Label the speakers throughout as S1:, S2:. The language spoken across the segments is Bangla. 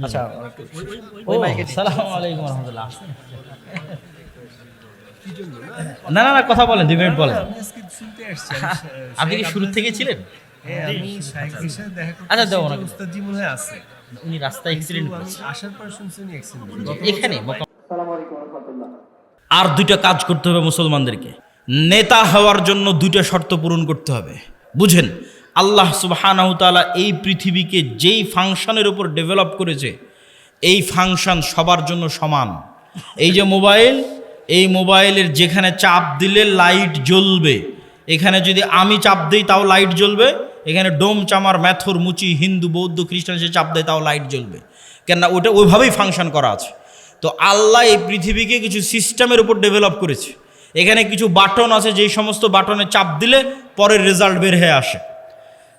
S1: আচ্ছা
S2: আসসালামু আলাইকুম রহমতুল্লাহ। না না না, কথা বলেন, 2 মিনিট বলেন। আপনি কি শুরু থেকে ছিলেন?
S1: আমি শাইখের সাথে দেখা করতে
S2: আচ্ছা, দাও ওনাকে।
S1: উস্তাদ জি মনে হয় আছে।
S2: উনি রাস্তায় অ্যাক্সিডেন্ট
S1: আমি
S2: করেছে
S1: আসার পর শুনছি উনি অ্যাক্সিডেন্ট
S2: এখানে। আর 2টা কাজ করতে হবে মুসলমানদেরকে। নেতা হওয়ার জন্য 2টা শর্ত পূরণ করতে হবে। বুঝেন, আল্লাহ সুবহানাহু ওয়া তাআলা এই পৃথিবীকে যেই ফাংশনের উপর ডেভেলপ করেছে, এই ফাংশন সবার জন্য সমান। এই যে মোবাইল, এই মোবাইলের যেখানে চাপ দিলে লাইট জ্বলবে, এখানে যদি আমি চাপ দিই তাও লাইট জ্বলবে। এখানে ডোম, চামার, ম্যাথর, মুচি, হিন্দু, বৌদ্ধ, খ্রিস্টান সে চাপ দেয় তাও লাইট জ্বলবে। কেননা ওটা ওইভাবেই ফাংশন করা আছে। তো আল্লাহ এই পৃথিবীকে কিছু সিস্টেমের উপর ডেভেলপ করেছে। এখানে কিছু বাটন আছে, যেই সমস্ত বাটনে চাপ দিলে পরের রেজাল্ট বের হয়ে আসে।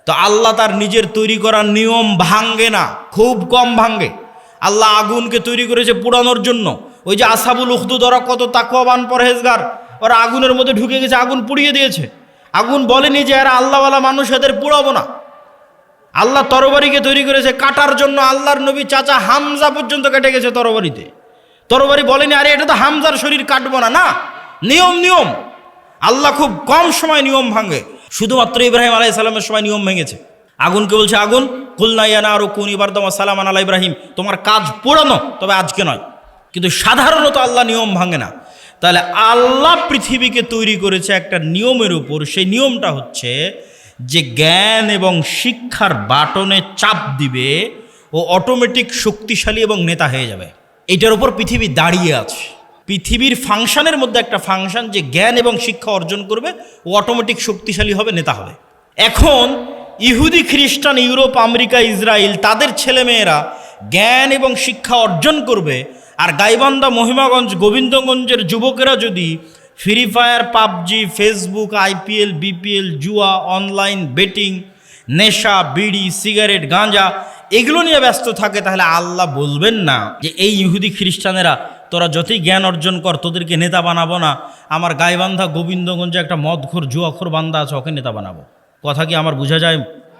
S2: তো আল্লাহ তার নিজের তৈরি করা নিয়ম ভাঙ্গে না, খুব কম ভাঙ্গে। আল্লাহ আগুনকে তৈরি করেছে পোড়ানোর জন্য। ওই যে আসহাবুল উখদুদ, ওরা কত তাকওয়াবান পরহেজগার, ওরা আগুনের মধ্যে ঢুকে গেছে, আগুন পুড়িয়ে দিয়েছে। আগুন বলেনি যে এরা আল্লাহওয়ালা মানুষ, এদের পুড়াবো না। আল্লাহ তরবারিকে তৈরি করেছে কাটার জন্য। আল্লাহর নবী চাচা হামজা পর্যন্ত কেটে গেছে তরবারিতে। তরবারি বলেনি আরে এটা তো হামজার শরীর কাটবো না। না, নিয়ম। আল্লাহ খুব কম সময় নিয়ম ভাঙে। শুধুমাত্র ইব্রাহিম আলাইহিস সালামের সময় নিয়ম ভেঙেছে। আগুনকে বলছে, আগুন কুলনা ইয়া নারু কুনি বারদাম ওয়া সালামান আলা ইব্রাহিম, তোমার কাজ পোড়ানো, তবে আজকে নয়। কিন্তু সাধারণত আল্লাহ নিয়ম ভাঙে না। তাহলে আল্লাহ পৃথিবীকে তৈরি করেছে একটা নিয়মের উপর। সেই নিয়মটা হচ্ছে যে জ্ঞান এবং শিক্ষার বাটনে চাপ দিবে, ও অটোমেটিক শক্তিশালী এবং নেতা হয়ে যাবে। এটার উপর পৃথিবী দাঁড়িয়ে আছে। পৃথিবীর ফাংশনের মধ্যে একটা ফাংশন, যে জ্ঞান এবং শিক্ষা অর্জন করবে ও অটোমেটিক শক্তিশালী হবে, নেতা হবে। এখন ইহুদি, খ্রিস্টান, ইউরোপ, আমেরিকা, ইসরায়েল, তাদের ছেলেমেয়েরা জ্ঞান এবং শিক্ষা অর্জন করবে। আর গাইবান্ধা, মহিমাগঞ্জ, গোবিন্দগঞ্জের যুবকেরা যদি free fire, PUBG, Facebook, IPL, BPL, জুয়া, অনলাইন বেটিং, নেশা, বিড়ি, সিগারেট, গাঁজা এগুলো নিয়ে ব্যস্ত থাকে, তাহলে আল্লাহ বলবেন না যে এই ইহুদি খ্রিস্টানেরা তোরা যতই জ্ঞান অর্জন কর, তোদেরকে নেতা বানাবো না। আমার গাইবান্ধা, গোবিন্দগঞ্জে একটা মদখোর, জুয়াখোর বান্দা আছে, ওকে নেতা বানাবো। কথা কি আমার বোঝা যায়?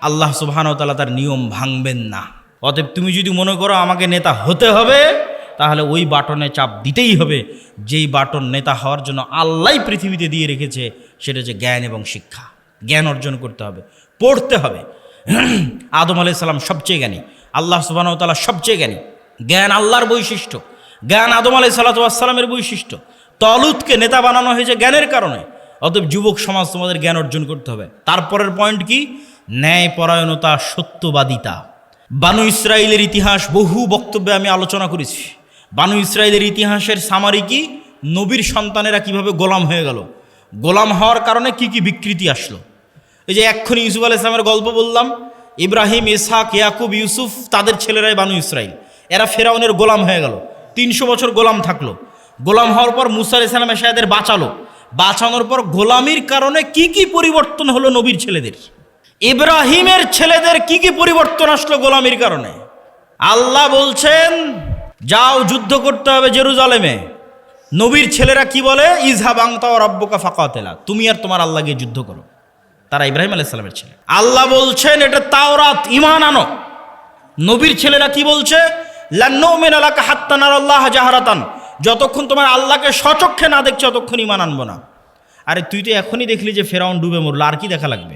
S2: আল্লাহ সুবহানাহু ওয়া তাআলা তার নিয়ম ভাঙবেন না। অতএব তুমি যদি মনে করো আমাকে নেতা হতে হবে, তাহলে ওই বাটনে চাপ দিতেই হবে যেই বাটন নেতা হওয়ার জন্য আল্লাহ পৃথিবীতে দিয়ে রেখেছে, সেটা হচ্ছে জ্ঞান এবং শিক্ষা। জ্ঞান অর্জন করতে হবে, পড়তে হবে। আদম আলাইহিস সালাম সবচেয়ে জ্ঞানী, আল্লাহ সুবহানাহু ওয়া তাআলা সবচেয়ে জ্ঞানী। জ্ঞান আল্লাহর বৈশিষ্ট্য, জ্ঞান আদম আলাইহিস সালামের বৈশিষ্ট্য। তলুতকে নেতা বানানো হয়েছে জ্ঞানের কারণে। অতএব যুবক সমাজ, তোমাদের জ্ঞান অর্জন করতে হবে। তারপরের পয়েন্ট কি? ন্যায়পরায়ণতা, সত্যবাদিতা। বানু ইসরাইলের ইতিহাস বহু বক্তব্যে আমি আলোচনা করেছি। বানু ইসরাইলের ইতিহাসের সামারি কি? নবীর সন্তানেরা কিভাবে গোলাম হয়ে গেল, গোলাম হওয়ার কারণে কি কি বিকৃতি আসলো। এই যে এক্ষুনি ইউসুফ আলাইহিস সালামের গল্প বললাম, ইব্রাহিম, ইসহাক, ইয়াকুব, ইউসুফ, তাদের ছেলেরাই বানু ইসরাইল। এরা ফেরাউনের গোলাম হয়ে গেল, 300 বছর গোলাম থাকলো। গোলাম হওয়ার পর মুসা আলাইহিস সালাম এসে এদের বাঁচালো। বাঁচানোর পর গোলামির কারণে কি কি পরিবর্তন হলো নবীর ছেলেদের, ইব্রাহিমের ছেলেদের কি কি পরিবর্তন আসলো গোলামির কারণে। আল্লাহ বলছেন যাও যুদ্ধ করতে হবে জেরুজালেমে। নবীর ছেলেরা কি বলে? ইযহাব আনতা ওয়া রাব্বুকা ফাকাতিলা, তুমি আর তোমার আল্লাহ গিয়ে যুদ্ধ করো। তারা ইব্রাহিম আলাইহিস সালামের ছেলে। আল্লাহ বলছেন এটা তাওরাত, ঈমান আনো। নবীর ছেলেরা কি বলছে? লান নুমিনা লাকা হাত্তা নারাল্লাহ জাহরাতান, যতক্ষণ তোমার আল্লাহকে সচক্ষে না দেখছো ততক্ষণ ঈমান আনবো না। আরে তুই তো এখনই দেখলি যে ফেরাউন ডুবে মরলো, আর কি দেখা লাগবে?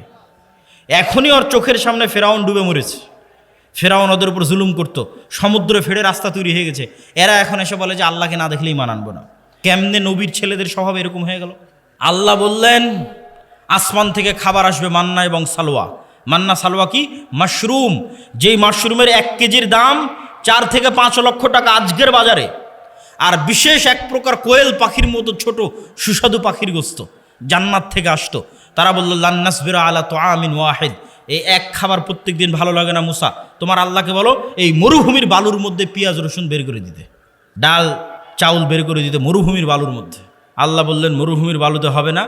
S2: এখনই ওর চোখের সামনে ফেরাউন ডুবে মরেছে। ফেরাউন ওদের উপর জুলুম করতো, সমুদ্রে ফেড়ে রাস্তা তৈরি হয়ে গেছে। এরা এখন এসে বলে যে আল্লাহকে না দেখলেই ঈমান আনবো না। কেমনে নবীর ছেলেদের স্বভাব এরকম হয়ে গেল? আল্লাহ বললেন আসমান থেকে খাবার আসবে, মান্না এবং সালোয়া। মান্না সালোয়া কি? মাশরুম। যেই মাশরুমের 1 কেজির দাম 4 থেকে 5 লক্ষ টাকা আজকের বাজারে। আর বিশেষ এক প্রকার কোয়েল পাখির মতো ছোট সুস্বাদু পাখির গোস্ত জান্নাত থেকে আসতো। তারা বলল লান নাসবিরা আলা তুআমিন ওয়াহিদ, এই এক খাবার প্রত্যেক দিন ভালো লাগে না মুসা, তোমার আল্লাহকে বলো এই মরুভূমির বালুর মধ্যে পেঁয়াজ রসুন বের করে দিতে, ডাল চাউল বের করে দিতে মরুভূমির বালুর মধ্যে। আল্লাহ বললেন মরুভূমির বালুতে হবে না,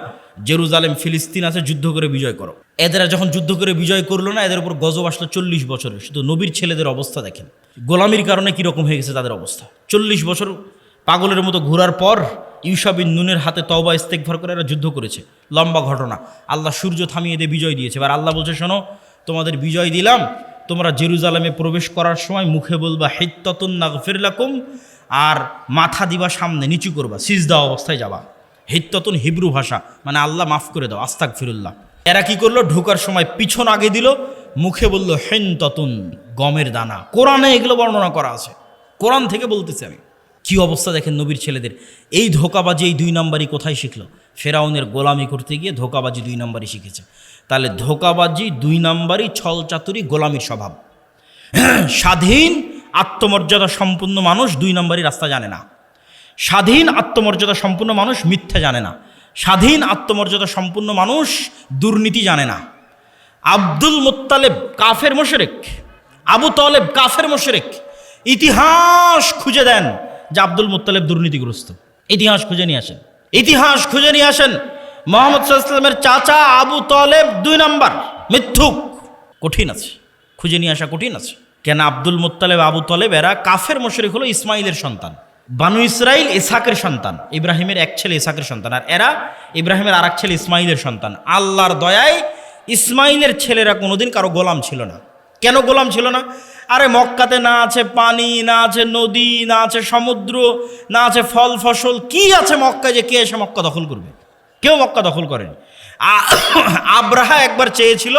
S2: জেরুজালেম ফিলিস্তিন আছে, যুদ্ধ করে বিজয় করো। এদের যখন যুদ্ধ করে বিজয় করলো না, এদের উপর গজব আসলো 40 বছরের। শুধু নবীর ছেলেদের অবস্থা দেখেন, গোলামির কারণে কীরকম হয়ে গেছে তাদের অবস্থা। 40 বছর পাগলের মতো ঘোরার পর ইউশা বিন নুনের হাতে তওবা ইস্তেগফার করে এরা যুদ্ধ করেছে। লম্বা ঘটনা। আল্লাহ সূর্য থামিয়ে দিয়ে বিজয় দিয়েছে। এবার আল্লাহ বলছে শোনো, তোমাদের বিজয় দিলাম, তোমরা জেরুজালেমে প্রবেশ করার সময় মুখে বলবা হিত্তাতুন নাগফির লাকুম, আর মাথা দিবা সামনে, নিচু করবা, সিজদা অবস্থায় যাবা। হিত্তাতুন হিব্রু ভাষা, মানে আল্লাহ মাফ করে দাও, আস্তাগফিরুল্লাহ। এরা কি করলো, ঢোকার সময় পিছন আগে দিল, মুখে বললো হিনতাতুন, গমের দানা। কোরআনে এগুলো বর্ণনা করা আছে, কোরআন থেকে বলতেছি আমি। কি অবস্থা দেখেন নবীর ছেলেদের। এই ধোকাবাজি, এই 2 নম্বরই কোথায় শিখলো? ফেরাউনের গোলামি করতে গিয়ে ধোকাবাজি 2 নম্বরই শিখেছে। তাহলে ধোকাবাজি 2 নম্বরই, ছল চাতুরি, গোলামির স্বভাব। স্বাধীন আত্মমর্যাদা সম্পূর্ণ মানুষ 2 নম্বরই রাস্তা জানে না। স্বাধীন আত্মমর্যাদা সম্পূর্ণ মানুষ মিথ্যা জানে না। স্বাধীন আত্মমর্যাদা সম্পূর্ণ মানুষ দুর্নীতি জানে না। আব্দুল মুত্তালেব কাফের মুশরিক, আবু তালেব কাফের মুশরিক। ইতিহাস খুঁজে দেন যে আব্দুল মুত্তালেব দুর্নীতিগ্রস্ত। ইতিহাস খুঁজে নিয়ে আসেন, ইতিহাস খুঁজে নিয়ে আসেন। মুহাম্মদ সাল্লাল্লাহু আলাইহি ওয়াসাল্লামের চাচা আবু তালেব 2 নম্বর মিথ্যুক। কঠিন আছে, খুঁজে নিয়ে আসা কঠিন আছে। কেন আব্দুল মুত্তালেব, আবু তালেব এরা কাফের মুশরিক, হলো ইসমাইলের সন্তান। বানু ইসরাইল ইসহাকের সন্তান, ইব্রাহিমের এক ছেলে ইসহাকের সন্তান, আর এরা ইব্রাহিমের আর এক ছেলে ইসমাইলের সন্তান। আল্লাহর দয়ায় ইসমাইলের ছেলেরা কোনোদিন কারো গোলাম ছিল না। কেন গোলাম ছিল না? আরে মক্কাতে না আছে পানি, না আছে নদী, না আছে সমুদ্র, না আছে ফল ফসল, কি আছে মক্কায় যে কে এসে মক্কা দখল করবে? কেউ মক্কা দখল করেনি। আব্রাহা একবার চেয়েছিল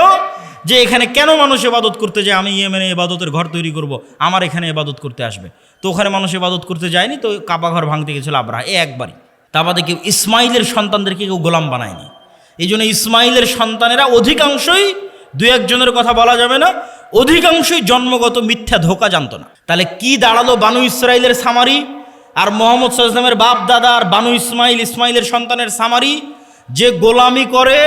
S2: যে এখানে কেন মানুষ ইবাদত করতে যায়, আমি ইয়েমেনে ইবাদতের ঘর তৈরি করব, আমার এখানে ইবাদত করতে আসবে। তো ওখানে মানুষ ইবাদত করতে যায়নি, তো কাবা ঘর ভাঙতে গেছিল আব্রাহা, একবারই। তা বাদে কেউ ইসমাইলের সন্তানদেরকে কেউ গোলাম বানায়নি। এই জন্য ইসমাইলের সন্তানেরা অধিকাংশই, 2-1 জনের কথা বলা যাবে না, অধিকাংশই জন্মগত মিথ্যা, ধোঁকা জানতো না। তাহলে কি দাঁড়ালো বানু ইসরাইলের সামারি আর মুহাম্মদ সাল্লাল্লাহু আলাইহি ওয়াসাল্লামের বাপ দাদা আর বানু ইসমাইলের সন্তানের সামারি? যে গোলামি করে,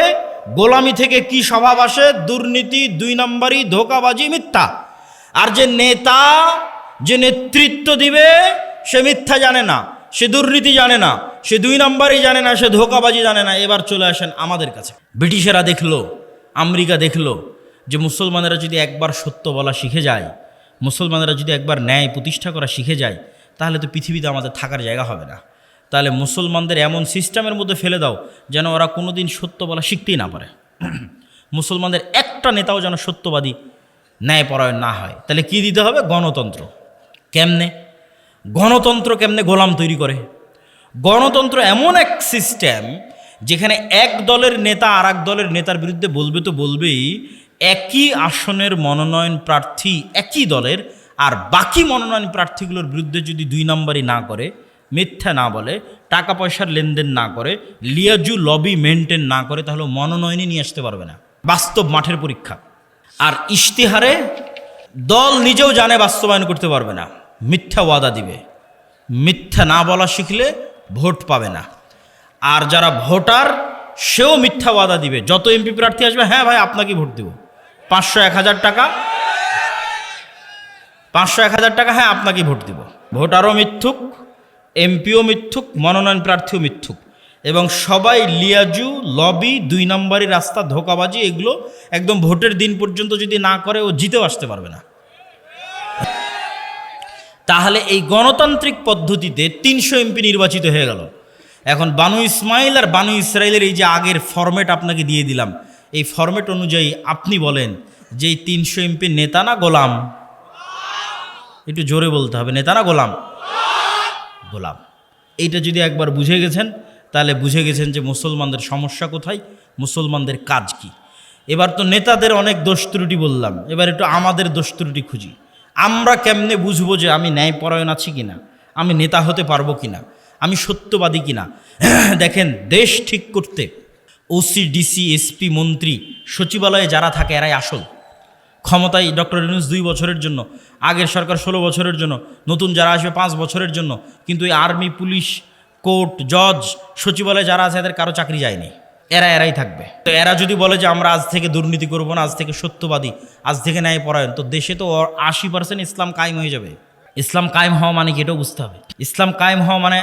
S2: গোলামি থেকে কি স্বভাব আসে? দুর্নীতি, 2 নম্বরই, ধোঁকাবাজি, মিথ্যা। আর যে নেতা, যে নেতৃত্ব দিবে, সে মিথ্যা জানে না, সে দুর্নীতি জানে না, সে 2 নম্বরই জানে না, সে ধোঁকাবাজি জানে না। এবার চলে আসেন আমাদের কাছে। ব্রিটিশেরা দেখলো, আমেরিকা দেখলো যে মুসলমানেরা যদি একবার সত্য বলা শিখে যায়, মুসলমানেরা যদি একবার ন্যায় প্রতিষ্ঠা করা শিখে যায়, তাহলে তো পৃথিবীতে আমাদের থাকার জায়গা হবে না। তাহলে মুসলমানদের এমন সিস্টেমের মধ্যে ফেলে দাও যেন ওরা কোনো দিন সত্য বলা শিখতেই না পারে। মুসলমানদের একটা নেতাও যেন সত্যবাদী, ন্যায়পরায়ণ না হয়। তাহলে কি দিতে হবে? গণতন্ত্র। কেমনে গণতন্ত্র? কেমনে গোলাম তৈরি করে? গণতন্ত্র এমন এক সিস্টেম যেখানে এক দলের নেতা আর এক দলের নেতার বিরুদ্ধে বলবে তো বলবেই, একই আসনের মনোনয়ন প্রার্থী একই দলের, আর বাকি মনোনয়ন প্রার্থীগুলোর বিরুদ্ধে যদি 2 নম্বরই না করে, মিথ্যা না বলে, টাকা পয়সার লেনদেন না করে, লিয়াজু লবি মেনটেন না করে, তাহলে মনোনয়নই নিয়ে আসতে পারবে না। বাস্তব মাঠের পরীক্ষা। আর ইশতেহারে দল নিজেও জানে বাস্তবায়ন করতে পারবে না, মিথ্যা ওয়াদা দিবে। মিথ্যা না বলা শিখলে ভোট পাবে না। আর যারা ভোটার, সেও মিথ্যা ওয়াদা দিবে। যত এমপি প্রার্থী আসবে, হ্যাঁ ভাই আপনাকে ভোট দেব, 500-1000 টাকা, 500-1000 টাকা, হ্যাঁ আপনাকে ভোট দিব। ভোটারও মিথ্যুক, এমপিও মিথ্যুক, মনোনয়ন প্রার্থীও মিথ্যুক, এবং সবাই লিয়াজু লবি, 2 নম্বরই রাস্তা, ধোঁকাবাজি, এগুলো একদম ভোটের দিন পর্যন্ত যদি না করে, ও জিতেও আসতে পারবে না। তাহলে এই গণতান্ত্রিক পদ্ধতিতে 300 এমপি নির্বাচিত হয়ে গেল। এখন বানু ইসমাইল আর বানু ইসরাইলের এই যে আগের ফরম্যাট আপনাকে দিয়ে দিলাম, এই ফরম্যাট অনুযায়ী আপনি বলেন যে এই 300 এমপি নেতা না গোলাম? একটু জোরে বলতে হবে, নেতা না গোলাম? গোলাম। এইটা যদি একবার বুঝে গেছেন, তাহলে বুঝে গেছেন যে মুসলমানদের সমস্যা কোথায়, মুসলমানদের কাজ কি। এবার তো নেতাদের অনেক দোষ ত্রুটি বললাম, এবার একটু আমাদের দোষ ত্রুটি খুঁজি। আমরা কেমনে বুঝবো যে আমি ন্যায়পরায়ণ আছি কিনা, আমি নেতা হতে পারবো কিনা, আমি সত্যবাদী কিনা? দেখেন, দেশ ঠিক করতে ওসি, ডিসি, এসপি, মন্ত্রী, সচিবালয়ে যারা থাকে এরাই আসল। ক্ষমতায় ডক্টর ইউনূস 2 বছরের জন্য, আগের সরকার 16 বছরের জন্য, নতুন যারা আসবে 5 বছরের জন্য। কিন্তু এই আর্মি, পুলিশ, কোর্ট, জজ, সচিবালয়ে যারা আছে এদের কারো চাকরি যায়নি, এরাই থাকবে। তো এরা যদি বলে যে আমরা আজ থেকে দুর্নীতি করবো না, আজ থেকে সত্যবাদী, আজ থেকে ন্যায়পরায়ণ, তো দেশে তো 80% ইসলাম কায়েম হয়ে যাবে। ইসলাম কায়েম হওয়া মানে কি, এটাও বুঝতে হবে। ইসলাম কায়েম হওয়া মানে,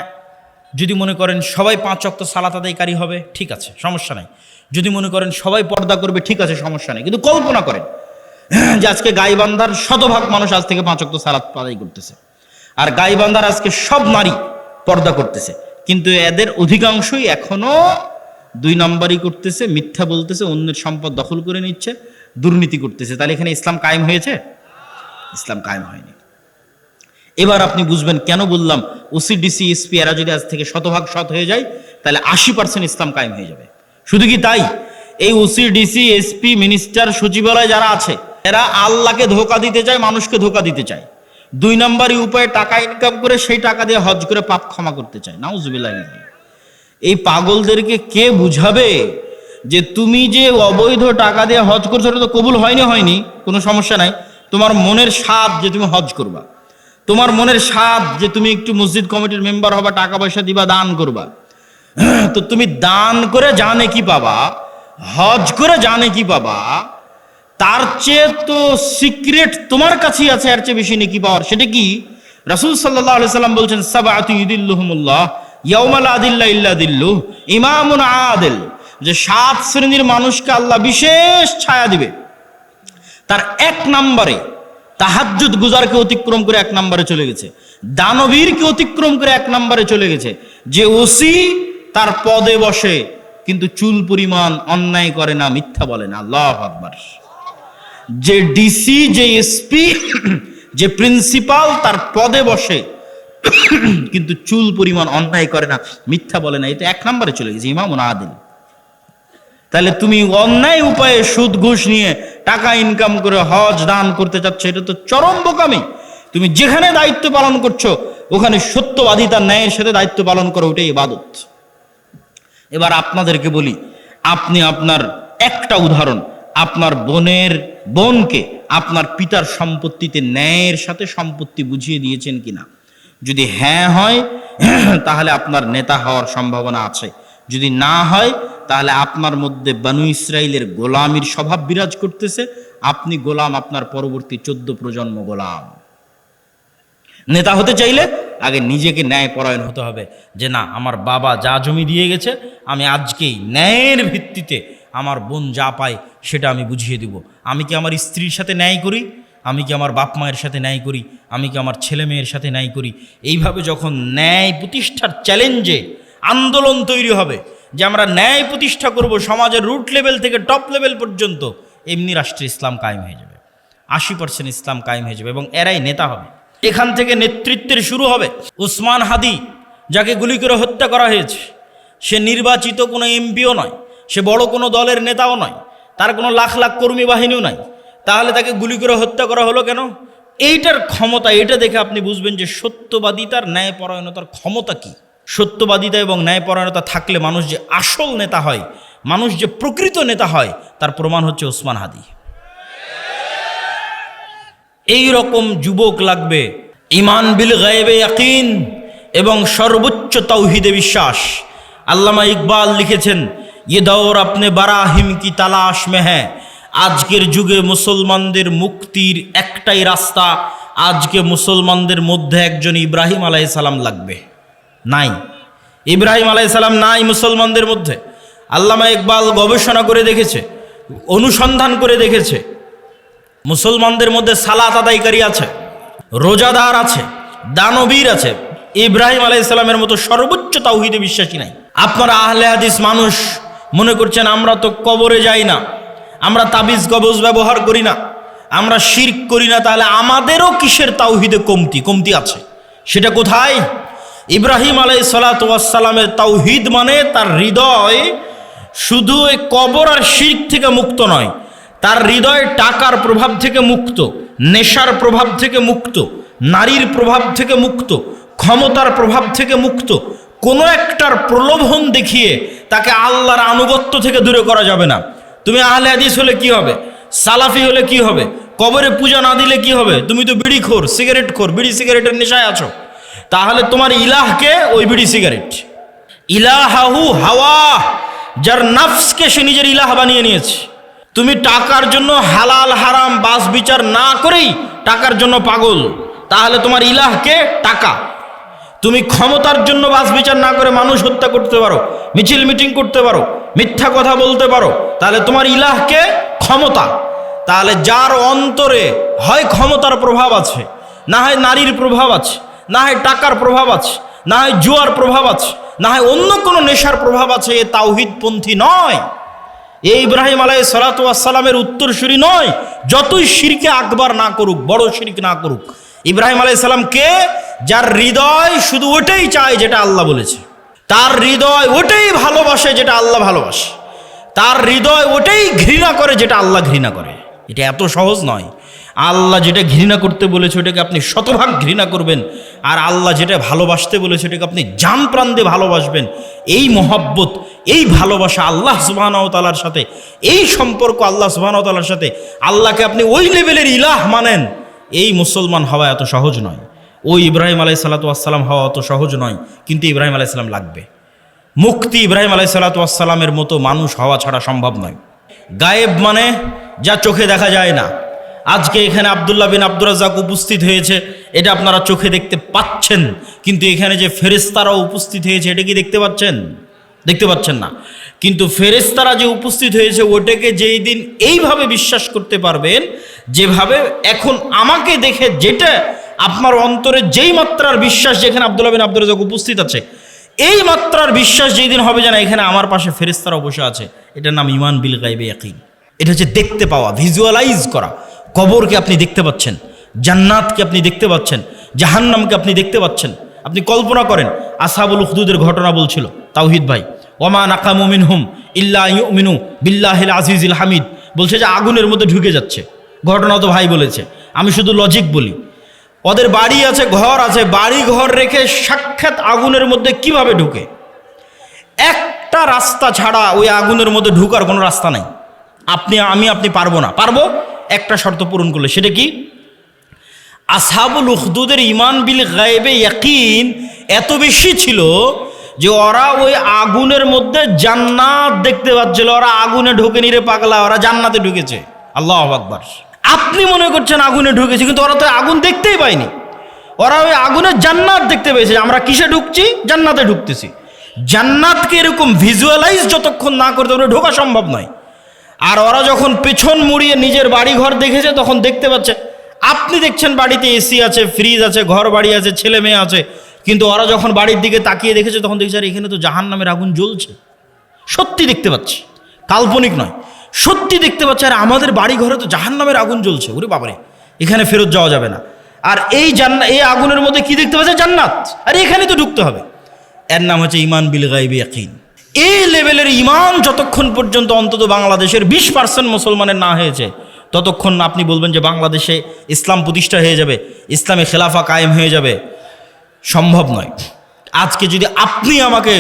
S2: যদি মনে করেন সবাই 5 ওয়াক্ত সালাত আদায়কারী হবে, ঠিক আছে, সমস্যা নাই। যদি মনে করেন সবাই পর্দা করবে, ঠিক আছে, সমস্যা নেই। কিন্তু কল্পনা করেন যে আজকে গাইবান্ধার শতভাগ মানুষ আজ থেকে 5 ওয়াক্ত সালাত আদায় করতেছে, আর গাইবান্ধার আজকে সব নারী পর্দা করতেছে, কিন্তু এদের অধিকাংশই এখনো 2 নম্বরই করতেছে, মিথ্যা বলতেছে, অন্যের সম্পদ দখল করে নিচ্ছে, দুর্নীতি করতেছে, তাহলে এখানে ইসলাম কায়েম হয়েছে? ইসলাম কায়েম হয়নি। এবার আপনি বুঝবেন কেন বললাম ওসি ডিসি এসপি এরা যদি আজ থেকে শতভাগ সৎ হয়ে যায় তাহলে 80% ইসলাম কায়েম হয়ে যাবে। শুধু কি তাই, এই ওসি ডিসি এসপি মিনিস্টার সচিবালয় যারা আছে এরা আল্লাহকে ধোঁকা দিতে চায়, মানুষকে ধোঁকা দিতে চায়। 2 নম্বরই উপায়ে টাকা ইনকাম করে সেই টাকা দিয়ে হজ করে পাপ ক্ষমা করতে চায়। নাউজুবিল্লাহ। এই পাগলদেরকে কে বুঝাবে যে তুমি যে অবৈধ টাকা দিয়ে হজ করছো ওটা তো কবুল হয়নি, কোনো সমস্যা নাই। তোমার মনের স্বাদ যে তুমি হজ করবা, তোমার মনের স্বাদ যে তুমি একটু মসজিদ কমিটির মেম্বার হবা, টাকা পয়সা দিবা, দান করবা, তো তুমি দান করে জানে কি পাবা, হজ করে জানে কি পাবা, তার চেয়ে তো সিক্রেট তোমার কাছেই আছে, এর চেয়ে বেশি নেকি পাওয়ার। সেটা কি? রাসূল সাল্লাল্লাহু আলাইহি সাল্লাম বলছেন সাবআতু ইউদিল্লুহুমুল্লাহ ইয়াউমা লা দিল্লা ইল্লা দিল্লুহ, ইমামুন আদিল, যে 7 শ্রেণীর মানুষকে আল্লাহ বিশেষ ছায়া দিবে। তার 1 নম্বরে তাহাজ্জুদ গুজারকে অতিক্রম করে 1 নম্বরে চলে গেছে, দানবীরকে অতিক্রম করে 1 নম্বরে চলে গেছে, যে ওসি তার পদে বসে কিন্তু চুল পরিমাণ অন্যায় করে না, মিথ্যা বলে না। আল্লাহু আকবার। যে ডিসি, যে এসপি, যে প্রিন্সিপাল তার পদে বসে কিন্তু চুল পরিমাণ অন্যায় করে না, মিথ্যা বলে না, এটা 1 নম্বরে চলে গেছে, ইমামুন আদিল। তাহলে তুমি অন্যায় উপায়ে সুদ ঘুষ নিয়ে টাকা ইনকাম করে হজ দান করতে চাচ্ছ, এটা তো চরম বোকামি। তুমি যেখানে দায়িত্ব পালন করছো ওখানে সত্যবাদিতার ন্যায়ের সাথে দায়িত্ব পালন করো, ওটাই ইবাদত। এবার আপনাদেরকে বলি, আপনি আপনার একটা উদাহরণ, আপনার বোনকে আপনার পিতার সম্পত্তিতে ন্যায়ের সাথে সম্পত্তি বুঝিয়ে দিয়েছেন কিনা? যদি হ্যাঁ হয় তাহলে আপনার নেতা হওয়ার সম্ভাবনা আছে, যদি না হয় তাহলে আপনার মধ্যে বনু ইসরাইলের গোলামির স্বভাব বিরাজ করতেছে, আপনি গোলাম, আপনার পরবর্তী 14 প্রজন্ম গোলাম। নেতা হতে চাইলে আগে নিজেকে ন্যায় পরায়ণ হতে হবে, যে না, আমার বাবা যা জমি দিয়ে গেছে আমি আজকেই ন্যায়ের ভিত্তিতে আমার বোন যা পায় সেটা আমি বুঝিয়ে দিব। আমি কি আমার স্ত্রীর সাথে ন্যায় করি? আমি কি আমার বাপ মায়ের সাথে ন্যায় করি? আমি কি আমার ছেলে মেয়ের সাথে ন্যায় করি? এইভাবে যখন ন্যায় প্রতিষ্ঠার চ্যালেঞ্জে আন্দোলন তৈরি হবে যে আমরা ন্যায় প্রতিষ্ঠা করব সমাজের রুট লেভেল থেকে টপ লেভেল পর্যন্ত, এমনি রাষ্ট্রে ইসলাম কায়েম হয়ে যাবে, 80% ইসলাম কায়েম হয়ে যাবে এবং এরাই নেতা হবে। এখান থেকে নেতৃত্বের শুরু হবে। উসমান হাদি, যাকে গুলি করে হত্যা করা হয়েছে, সে নির্বাচিত কোনো এমপিও নয়, সে বড় কোনো দলের নেতাও নয়, তার কোনো লাখ লাখ কর্মী বাহিনীও নাই, তাহলে তাকে গুলি করে হত্যা করা হলো কেন? এইটার ক্ষমতা, এটা দেখে আপনি বুঝবেন যে সত্যবাদিতার ন্যায়পরায়ণতার ক্ষমতা কি। সত্যবাদিতা এবং ন্যায়পরায়ণতা থাকলে মানুষ যে আসল নেতা হয়, মানুষ যে প্রকৃত নেতা হয়, তার প্রমাণ হচ্ছে ওসমান হাদি। এই রকম যুবক লাগবে, ঈমান বিল গায়বে ইয়াকিন এবং সর্বোচ্চ তাওহীদে বিশ্বাস। আল্লামা ইকবাল লিখেছেন, ये दौर अपने बराहिम की तलाश में है। আজকের যুগে মুসলমানদের মুক্তির একটাই রাস্তা, আজকে মুসলমানদের মধ্যে একজন ইব্রাহিম আলাইহিস সালাম লাগবে। নাই, ইব্রাহিম আলাইহিস সালাম নাই মুসলমানদের মধ্যে। আল্লামা ইকবাল গবেষণা করে দেখেছে, অনুসন্ধান করে দেখেছে, মুসলমানদের মধ্যে সালাত আদায়কারী আছে, রোজাদার আছে, দানবীর আছে, ইব্রাহিম আলাইহিস সালামের মতো সর্বোচ্চ তাওহীদে বিশ্বাসী নাই। আপনারা আহলে হাদিস মানুষ মনে করছেন আমরা তো কবরে যাই না, আমরা তাবিজ কবজ ব্যবহার করি না, আমরা শিরক করি না, তাহলে আমাদেরও কিসের তাওহীদে কমতি আছে? সেটা কোথায়? ইব্রাহিম আলাইহিস সালাতু ওয়াস সালামের তাওহীদ মানে তার হৃদয় শুধু এই কবর আর শিরক থেকে মুক্ত নয়, তার হৃদয় টাকার প্রভাব থেকে মুক্ত, নেশার প্রভাব থেকে মুক্ত, নারীর প্রভাব থেকে মুক্ত, ক্ষমতার প্রভাব থেকে মুক্ত। কোনো একটার প্রলোভন দেখিয়ে তাকে আল্লাহর আনুগত্য থেকে দূরে করা যাবে না। তুমি আহলে হাদিস হলে কি হবে? সালাফি হলে কি হবে? কবরে পূজা না দিলে কি হবে? তুমি তো বিড়িখোর, সিগারেটখোর, বিড়ি সিগারেটের নেশায় আছো, তাহলে তোমার ইলাহকে ওই বিড়ি সিগারেট। ইলাহাহু হাওয়া, যার নফসকে সে নিজের ইলাহ বানিয়ে নিয়েছে। তুমি টাকার জন্য হালাল হারাম বাস বিচার না করেই টাকার জন্য পাগল, তাহলে তোমার ইলাহকে টাকা। তুমি ক্ষমতার জন্য বাস বিচার না করে মানুষ হত্যা করতে পারো, মিছিল মিটিং করতে পারো, মিথ্যা কথা বলতে পারো, তাহলে তোমার ইলাহকে ক্ষমতা। তাহলে যার অন্তরে হয় ক্ষমতার প্রভাব আছে, না হয় নারীর প্রভাব আছে, না হয় টাকার প্রভাব আছে, না হয় জুয়ার প্রভাব আছে, না হয় অন্য কোনো নেশার প্রভাব আছে, এ তাওহীদপন্থী নয়। এই ইব্রাহিম আলাইহিস সালাতু ওয়াস সালামের উত্তরসূরি নয়, যতই শিরকে আকবার না করুক, বড় শিরক না করুক। ইব্রাহিম আলাইহিস সালাম কে? যার হৃদয় শুধু ওটাই চায় যেটা আল্লাহ বলেছে, তার হৃদয় ওটাই ভালোবাসে যেটা আল্লাহ ভালোবাসে, তার হৃদয় ওটাই ঘৃণা করে যেটা আল্লাহ ঘৃণা করে। এটা এত সহজ নয়। আল্লাহ যেটা ঘৃণা করতে বলেছে ওটাকে আপনি শতভাগ ঘৃণা করবেন, আর আল্লাহ যেটা ভালোবাসতে বলেছে ওটাকে আপনি জান প্রাণ দিয়ে ভালোবাসবেন। এই মহব্বত, এই ভালোবাসা আল্লাহ সুবহানাহু ওয়া তাআলার সাথে, এই সম্পর্ক আল্লাহ সুবহানাহু ওয়া তাআলার সাথে, আল্লাহকে আপনি ওই লেভেলের ইলাহ মানেন, এই মুসলমান হওয়া এত সহজ নয়। ওই ইব্রাহিম আলাইহিস সালাতু ওয়াস সালাম হওয়া অত সহজ নয়, কিন্তু ইব্রাহিম আলাইহিস সালাম লাগবে। মুক্তি ইব্রাহিম আলাইহিস সালাতু ওয়াস সালামের মতো মানুষ হওয়া ছাড়া সম্ভব নয়। গায়েব মানে যা চোখে দেখা যায় না। আজকে এখানে আব্দুল্লাহ বিন আব্দুর রাজ্জাক উপস্থিত হয়েছে, এটা আপনারা চোখে দেখতে পাচ্ছেন, কিন্তু এখানে যে ফেরেশতারা উপস্থিত হয়েছে এটা কি দেখতে পাচ্ছেন? দেখতে পাচ্ছেন না। কিন্তু ফেরেশতারা যে উপস্থিত হয়েছে ওটাকে যেই দিন এইভাবে বিশ্বাস করতে পারবেন, যেভাবে এখন আমাকে দেখে যেটা আপনার অন্তরে যেই মাত্রার বিশ্বাস, যেখানে আব্দুল্লাহ বিন আব্দুর রাজ্জাক উপস্থিত আছে, এই মাত্রার বিশ্বাস যেই দিন হবে যেন এখানে আমার পাশে ফেরেশতারা বসে আছে, এটার নাম ঈমান বিল গায়বে ইয়াকিন। এটা হচ্ছে দেখতে পাওয়া, ভিজুয়ালাইজ করা। কবরকে আপনি দেখতে পাচ্ছেন, জান্নাতকে আপনি দেখতে পাচ্ছেন, জাহান্নামকে আপনি দেখতে পাচ্ছেন। আপনি কল্পনা করেন, আসহাবুল উখদুদের ঘটনা বলছিল তাওহীদ ভাই, ওমা নাকামু মিনহুম ইল্লা ইউমিনু বিল্লাহিল আজিজিল হামিদ, বলছে যে আগুনের মধ্যে ঢুকে যাচ্ছে। ঘটনা তো ভাই বলেছে, আমি শুধু লজিক বলি। ওদের বাড়ি আছে, ঘর আছে, বাড়ি ঘর রেখে সাক্ষাৎ আগুনের মধ্যে কিভাবে ঢুকে? একটা রাস্তা ছাড়া ওই আগুনের মধ্যে ঢুকার কোনো রাস্তা নাই। আপনি পারবো না। পারবো একটা শর্ত পূরণ করলে, সেটা কি? আসহাবুল উখদুদের ঈমান বিল গায়বে ইয়াকিন এত বেশি ছিল যে ওরা ওই আগুনের মধ্যে জান্নাত দেখতে পাচ্ছিল। ওরা আগুনে ঢুকেনি রে পাগলা, ওরা জান্নাতে ঢুকেছে। আল্লাহু আকবার। আপনি মনে করছেন আগুনে ঢুকেছে, কিন্তু ওরা তো আগুন দেখতেই পায়নি। ওরা ওই আগুনের জান্নাত দেখতে পেয়েছে। আমরা কিসে ঢুকছি? জান্নাতে ঢুকতেছি। জান্নাতকে এরকম ভিজুয়ালাইজ যতক্ষণ না করতে পারে ঢোকা সম্ভব নয়। আর ওরা যখন পেছন মুড়িয়ে নিজের বাড়ি ঘর দেখেছে তখন দেখতে পাচ্ছে। আপনি দেখছেন বাড়িতে এসি আছে, ফ্রিজ আছে, ঘর বাড়ি আছে, ছেলে মেয়ে আছে, কিন্তু ওরা যখন বাড়ির দিকে তাকিয়ে দেখেছে তখন দেখছে আর এখানে তো জাহান্নামের আগুন জ্বলছে। সত্যি দেখতে পাচ্ছি, কাল্পনিক নয়, সত্যি দেখতে পাচ্ছে। আর আমাদের বাড়ি ঘরে তো জাহান্নামের আগুন জ্বলছে, ওরে বাবারে, এখানে ফেরত যাওয়া যাবে না। আর এই আগুনের মধ্যে কি দেখতে পাচ্ছে? জান্নাত। আর এখানে তো ঢুকতে হবে। এর নাম হচ্ছে ঈমান বিল গায়বি ইয়াকিন। এই লেভেলের ঈমান যতক্ষণ পর্যন্ত অন্তত বাংলাদেশের 20% মুসলমানের না হয়েছে, ততক্ষণ আপনি বলবেন যে বাংলাদেশে ইসলাম প্রতিষ্ঠা হয়ে যাবে, ইসলামী খেলাফা কায়েম হয়ে যাবে, সম্ভব নয়। আজকে যদি আপনি আমাকে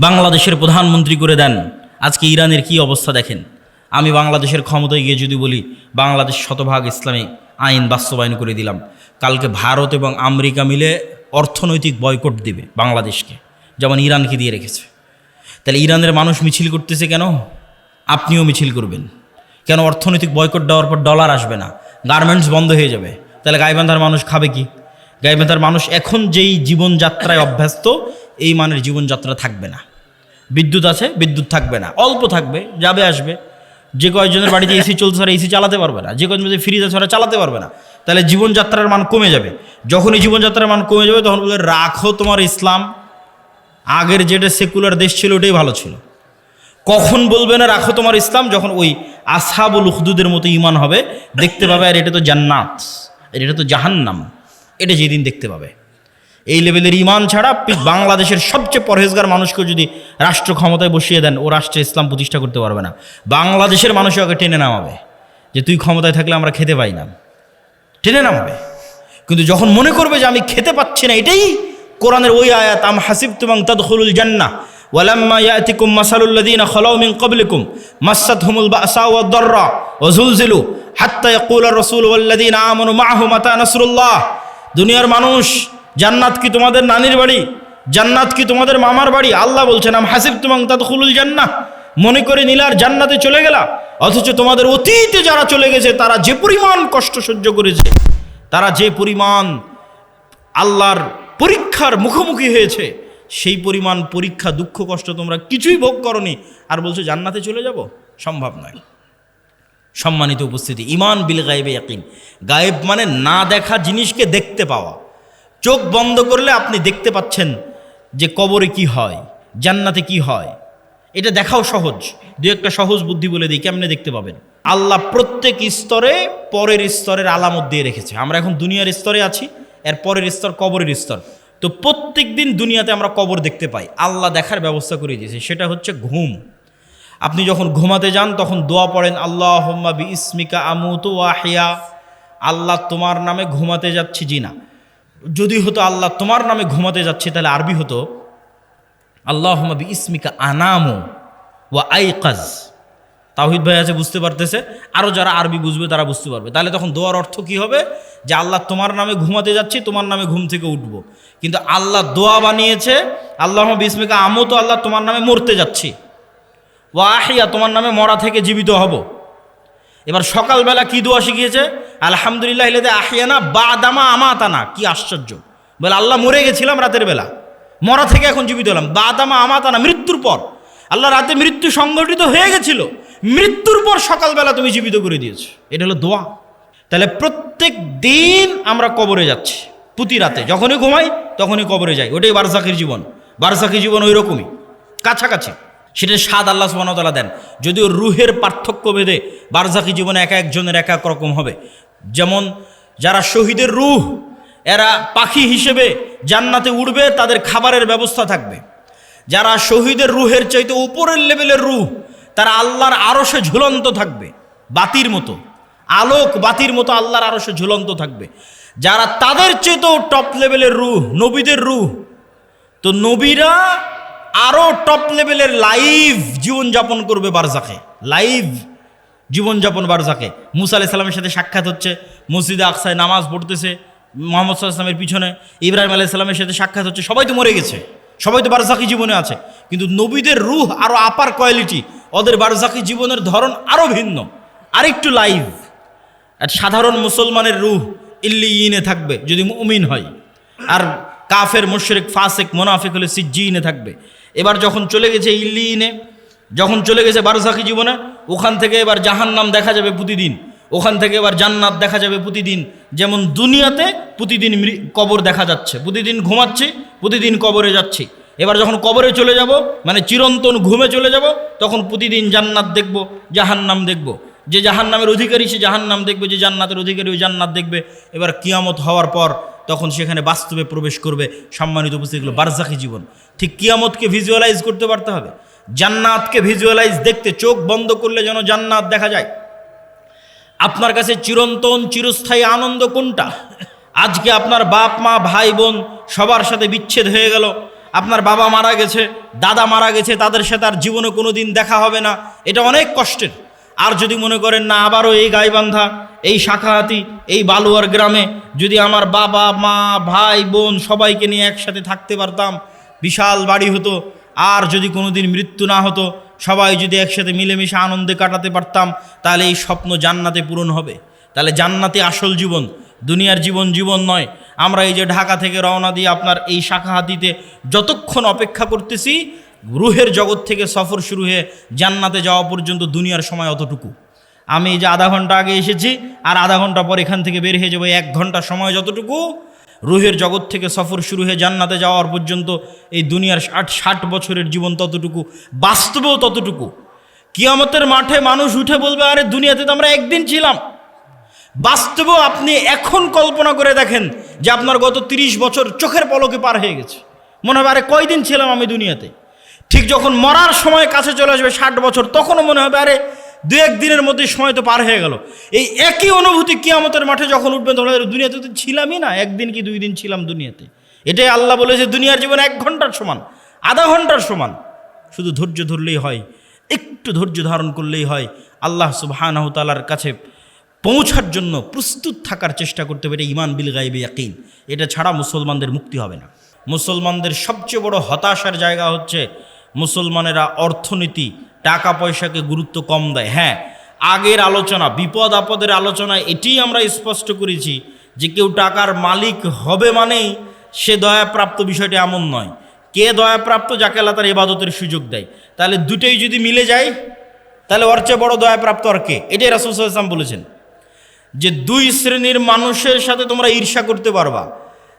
S2: বাংলাদেশের প্রধানমন্ত্রী করে দেন, আজকে ইরানের কি অবস্থা দেখেন। আমি বাংলাদেশের ক্ষমতায় গিয়ে যদি বলি বাংলাদেশ শতভাগ ইসলামী আইন বাস্তবায়ন করে দিলাম, কালকে ভারত এবং আমেরিকা মিলে অর্থনৈতিক বয়কট দিবে বাংলাদেশকে, যেমন ইরানকে দিয়ে রেখেছে। তাহলে ইরানের মানুষ মিছিল করতেছে কেন? আপনিও মিছিল করবেন কেন? অর্থনৈতিক বয়কট দেওয়ার পর ডলার আসবে না, গার্মেন্টস বন্ধ হয়ে যাবে। তাহলে গাইবান্ধার মানুষ খাবে কি? গাইবান্ধার মানুষ এখন যেই জীবনযাত্রায় অভ্যস্ত, এই মানের জীবনযাত্রা থাকবে না। বিদ্যুৎ আছে, বিদ্যুৎ থাকবে না, অল্প থাকবে, যাবে আসবে। যে কয়েকজনের বাড়িতে এসি চলছে তারা এসি চালাতে পারবে না, যে কয়েকজন ফ্রিজ আছে ওরা চালাতে পারবে না। তাহলে জীবনযাত্রার মান কমে যাবে। যখনই জীবনযাত্রার মান কমে যাবে তখন বলে রাখো তোমার ইসলাম, আগের যেটা সেকুলার দেশ ছিল ওটাই ভালো ছিল। কখন বলবে না রাখো তোমার ইসলাম? যখন ওই আসহাবুল উখদুদের মতো ঈমান হবে, দেখতে পাবে আর এটা তো জান্নাত, এটা তো জাহান্নাম, এটা যেদিন দেখতে পাবে। এই লেভেলের ঈমান ছাড়া বাংলাদেশের সবচেয়ে পরহেজগার মানুষকে যদি রাষ্ট্র ক্ষমতায় বসিয়ে দেন, ও রাষ্ট্রে ইসলাম প্রতিষ্ঠা করতে পারবে না। বাংলাদেশের মানুষও ওকে টেনে নামাবে যে তুই ক্ষমতায় থাকলে আমরা খেতে পাই না, টেনে নামাবে। কিন্তু যখন মনে করবে যে আমি খেতে পাচ্ছি না, এটাই কোরআনের ওই আয়াত, আম হাসিবতুম আন তাদখুলুল জান্নাহ ওয়ালাম্মা ইয়াতিকুম মাসালুল লাযীনা খালাউ মিন ক্বাবলিকুম মাসাতহুমুল বাসা ওয়াদ দাররা ওয়া যুলজিলু হাত্তা ইয়াকুলার রাসূল ওয়াল লাযীনা আমানু মাআহু মাতা নাসরুল্লাহ। দুনিয়ার মানুষ, জান্নাত কি তোমাদের নানির বাড়ি? জান্নাত কি তোমাদের মামার বাড়ি? আল্লাহ বলছেন আম হাসিবতুম আন তাদখুলুল জান্নাহ, মনে করে নিলার জান্নাতে চলে গেলা, অথচ তোমাদের অতীতে যারা চলে গেছে তারা যে পরিমাণ কষ্ট সহ্য করেছে, তারা যে পরিমাণ আল্লাহর পরীক্ষার মুখোমুখি হয়েছে, সেই পরিমাণ পরীক্ষা দুঃখ কষ্ট তোমরা কিছুই ভোগ করনি, আর বলছো জান্নাতে চলে যাব? সম্ভব নয়। সম্মানিত উপস্থিতি, ঈমান বিল গায়বে ইয়াকিন। গায়েব মানে না দেখা জিনিসকে দেখতে পাওয়া। চোখ বন্ধ করলে আপনি দেখতে পাচ্ছেন যে কবরে কি হয়, জান্নাতে কি হয়। এটা দেখাও সহজ। দু একটা সহজ বুদ্ধি বলে দিই, কেমনে দেখতে পাবেন। আল্লাহ প্রত্যেক স্তরে পরের স্তরের আলামত দিয়ে রেখেছে। আমরা এখন দুনিয়ার স্তরে আছি, এর পরের স্তর কবরের স্তর। তো প্রত্যেক দিন দুনিয়াতে আমরা কবর দেখতে পাই। আল্লাহ দেখার ব্যবস্থা করে দিয়েছে, সেটা হচ্ছে ঘুম। আপনি যখন ঘুমাতে যান তখন দোয়া পড়েন, আল্লাহুম্মা বিইসমিকা আমুতু ওয়া আহইয়া। আল্লাহ তোমার নামে ঘুমাতে যাচ্ছি। জি না, যদি হতো আল্লাহ তোমার নামে ঘুমাতে যাচ্ছি, তাহলে আরবি হতো আল্লাহুম্মা বিইসমিকা আনামু ওয়া আইকাজ। তাওহীদ ভাই আছে, বুঝতে পারতেছে, আরও যারা আরবি বুঝবে তারা বুঝতে পারবে। তাহলে তখন দোয়ার অর্থ কি হবে? যে আল্লাহ তোমার নামে ঘুমাতে যাচ্ছি, তোমার নামে ঘুম থেকে উঠব। কিন্তু আল্লাহ দোয়া বানিয়েছে আল্লাহুম্মা বিইসমিকা আমুতু, আল্লাহ তোমার নামে মরতে যাচ্ছি, ওয়া আহইয়া, তোমার নামে মরা থেকে জীবিত হব। এবার সকালবেলা কি দোয়া শিখিয়েছে? আলহামদুলিল্লাহ ইল্লাযী আহইয়ানা বাদামা আমাতানা। কি আশ্চর্য! বলে আল্লাহ মরে গেছিলাম রাতের বেলা, মরা থেকে এখন জীবিত হলাম। বাদামা আমাতানা, মৃত্যুর পর। আল্লাহ রাতে মৃত্যু সংগঠিত হয়ে গেছিল, মৃত্যুর পর সকালবেলা তুমি জীবিত করে দিয়েছো। এটা হলো দোয়া। তাহলে প্রত্যেক দিন আমরা কবরে যাচ্ছি, প্রতি রাতে যখনই ঘুমাই তখনই কবরে যাই। ওটাই বারজাখের জীবন। বারজাখী জীবন ওই রকমই, কাছাকাছি। সেটা স্বাদ আল্লাহ সুবহানাহু ওয়া তাআলা দেন। যদিও রুহের পার্থক্য ভেদে বারজাখী জীবনে এক একজনের এক এক রকম হবে। যেমন যারা শহীদের রুহ, এরা পাখি হিসেবে জান্নাতে উড়বে, তাদের খাবারের ব্যবস্থা থাকবে। যারা শহীদের রুহের চাইতে উপরের লেভেলের রুহ, তারা আল্লাহর আরশে ঝুলন্ত থাকবে, বাতির মতো, আলোক বাতির মতো আল্লাহর আরশে ঝুলন্ত থাকবে। যারা তাদের চাইতেও টপ লেভেলের রুহ, নবীদের রুহ, তো নবীরা আরও টপ লেভেলের লাইভ জীবনযাপন করবে বারজাখে, লাইভ জীবনযাপন বারজাখে। মুসা আলাইহিস সালামের সাথে সাক্ষাৎ হচ্ছে, মসজিদে আকসায় নামাজ পড়তেছে মুহাম্মদ সাল্লাল্লাহু আলাইহি ওয়াসাল্লামের পিছনে। ইব্রাহিম আলাইহিস সালামের সাথে সাক্ষাৎ হচ্ছে। সবাই তো মরে গেছে, সবাই তো বারজাখী জীবনে আছে, কিন্তু নবীদের রুহ আরও আপার কোয়ালিটি, ওদের বারজাখী জীবনের ধরন আরও ভিন্ন, আরেকটু লাইভ। আর সাধারণ মুসলমানের রুহ ইল্লিয়িনে থাকবে যদি মুমিন হয়, আর কাফের, মুশরিক, ফাসিক, মুনাফিক হলে সিজ্জিনে থাকবে। এবার যখন চলে গেছে ইল্লিয়িনে, যখন চলে গেছে বারজাখী জীবনে, ওখান থেকে এবার জাহান্নাম দেখা যাবে প্রতিদিন, ওখান থেকে এবার জান্নাত দেখা যাবে প্রতিদিন। যেমন দুনিয়াতে প্রতিদিন কবর দেখা যাচ্ছে, প্রতিদিন ঘুমাচ্ছি, প্রতিদিন কবরে যাচ্ছি। এবার যখন কবরে চলে যাব, মানে চিরন্তন ঘুমে চলে যাব, তখন প্রতিদিন জান্নাত দেখব, জাহান্নাম দেখব। যে জাহান্নামের অধিকারী সে জাহান্নাম দেখবে, যে জান্নাতের অধিকারী ওই জান্নাত দেখবে। এবার কিয়ামত হওয়ার পর তখন সেখানে বাস্তবে প্রবেশ করবে। সম্মানিত উপস্থিতি, এগুলো বারজাখী জীবন। ঠিক কিয়ামতকে ভিজুয়ালাইজ করতে পারতে হবে, জান্নাতকে ভিজুয়ালাইজ দেখতে, চোখ বন্ধ করলে যেন জান্নাত দেখা যায়। আপনার কাছে চিরন্তন চিরস্থায়ী আনন্দ কোনটা? আজকে আপনার বাপ মা ভাই বোন সবার সাথে বিচ্ছেদ হয়ে গেল, আপনার বাবা মারা গেছে, দাদা মারা গেছে, তাদের সাথে আর জীবনে কোনো দিন দেখা হবে না, এটা অনেক কষ্টের। আর যদি মনে করেন না, আবারও এই গাইবান্ধা, এই শাখাহাতি, এই বালুয়ার গ্রামে যদি আমার বাবা মা ভাই বোন সবাইকে নিয়ে একসাথে থাকতে পারতাম, বিশাল বাড়ি হতো, আর যদি কোনো দিন মৃত্যু না হতো, সবাই যদি একসাথে মিলেমিশে আনন্দে কাটাতে পারতাম, তাহলে এই স্বপ্ন জান্নাতে পূরণ হবে। তাহলে জান্নাতে আসল জীবন, দুনিয়ার জীবন জীবন নয়। আমরা এই যে ঢাকা থেকে রওনা দিয়ে আপনার এই শাখাহাতিতে যতক্ষণ অপেক্ষা করতেছি, রুহের জগৎ থেকে সফর শুরু হয়ে জান্নাতে যাওয়া পর্যন্ত দুনিয়ার সময় অতটুকু। আমি এই যে আধা ঘন্টা আগে এসেছি, আর আধা ঘন্টা পর এখান থেকে বের হয়ে যাবো, 1 ঘন্টা সময় যতটুকু, রুহের জগৎ থেকে সফর শুরু হয়ে জান্নাতে যাওয়ার পর্যন্ত এই দুনিয়ার 60 বছরের জীবন ততটুকু, বাস্তবেও ততটুকু। কিয়ামতের মাঠে মানুষ উঠে বলবে, আরে দুনিয়াতে তো আমরা একদিন ছিলাম। বাস্তবেও আপনি এখন কল্পনা করে দেখেন যে আপনার গত 30 বছর চোখের পলকে পার হয়ে গেছে। মনে হবে আরে কয়দিন ছিলাম আমি দুনিয়াতে। ঠিক যখন মরার সময় কাছে চলে আসবে 60 বছর, তখনও মনে হবে আরে 2-1 দিনের মধ্যে সময় তো পার হয়ে গেল। এই একই অনুভূতি কিয়ামতের মাঠে যখন উঠবেন, তখন দুনিয়াতে তো ছিলামই না, 1 দিন কি 2 দিন ছিলাম দুনিয়াতে। এটাই আল্লাহ বলেছে দুনিয়ার জীবন 1 ঘন্টার সমান, আধা ঘন্টার সমান। শুধু ধৈর্য ধরলেই হয়, একটু ধৈর্য ধারণ করলেই হয়। আল্লাহ সুবহানাহু তাআলার কাছে পৌঁছার জন্য প্রস্তুত থাকার চেষ্টা করতে হবে। এটা ঈমান বিল গায়বি ইয়াকিন। এটা ছাড়া মুসলমানদের মুক্তি হবে না। মুসলমানদের সবচেয়ে বড় হতাশার জায়গা হচ্ছে মুসলমানেরা অর্থনীতি, টাকা পয়সাকে গুরুত্ব কম দেয়। হ্যাঁ, আগের আলোচনা, বিপদ আপদের আলোচনায় এটি আমরা স্পষ্ট করেছি যে কেউ টাকার মালিক হবে মানেই সে দয়াপ্রাপ্ত, বিষয়টি এমন নয়। কে দয়াপ্রাপ্ত? যাকে আল্লাহ তার ইবাদতের সুযোগ দেয়। তাহলে দুটোই যদি মিলে যায়, তাহলে ওর চেয়ে বড় দয়াপ্রাপ্ত আর কে? এটাই রাসূল সাল্লাল্লাহু আলাইহি ওয়াসাল্লাম বলেছেন যে 2 শ্রেণীর মানুষের সাথে তোমরা ঈর্ষা করতে পারবা।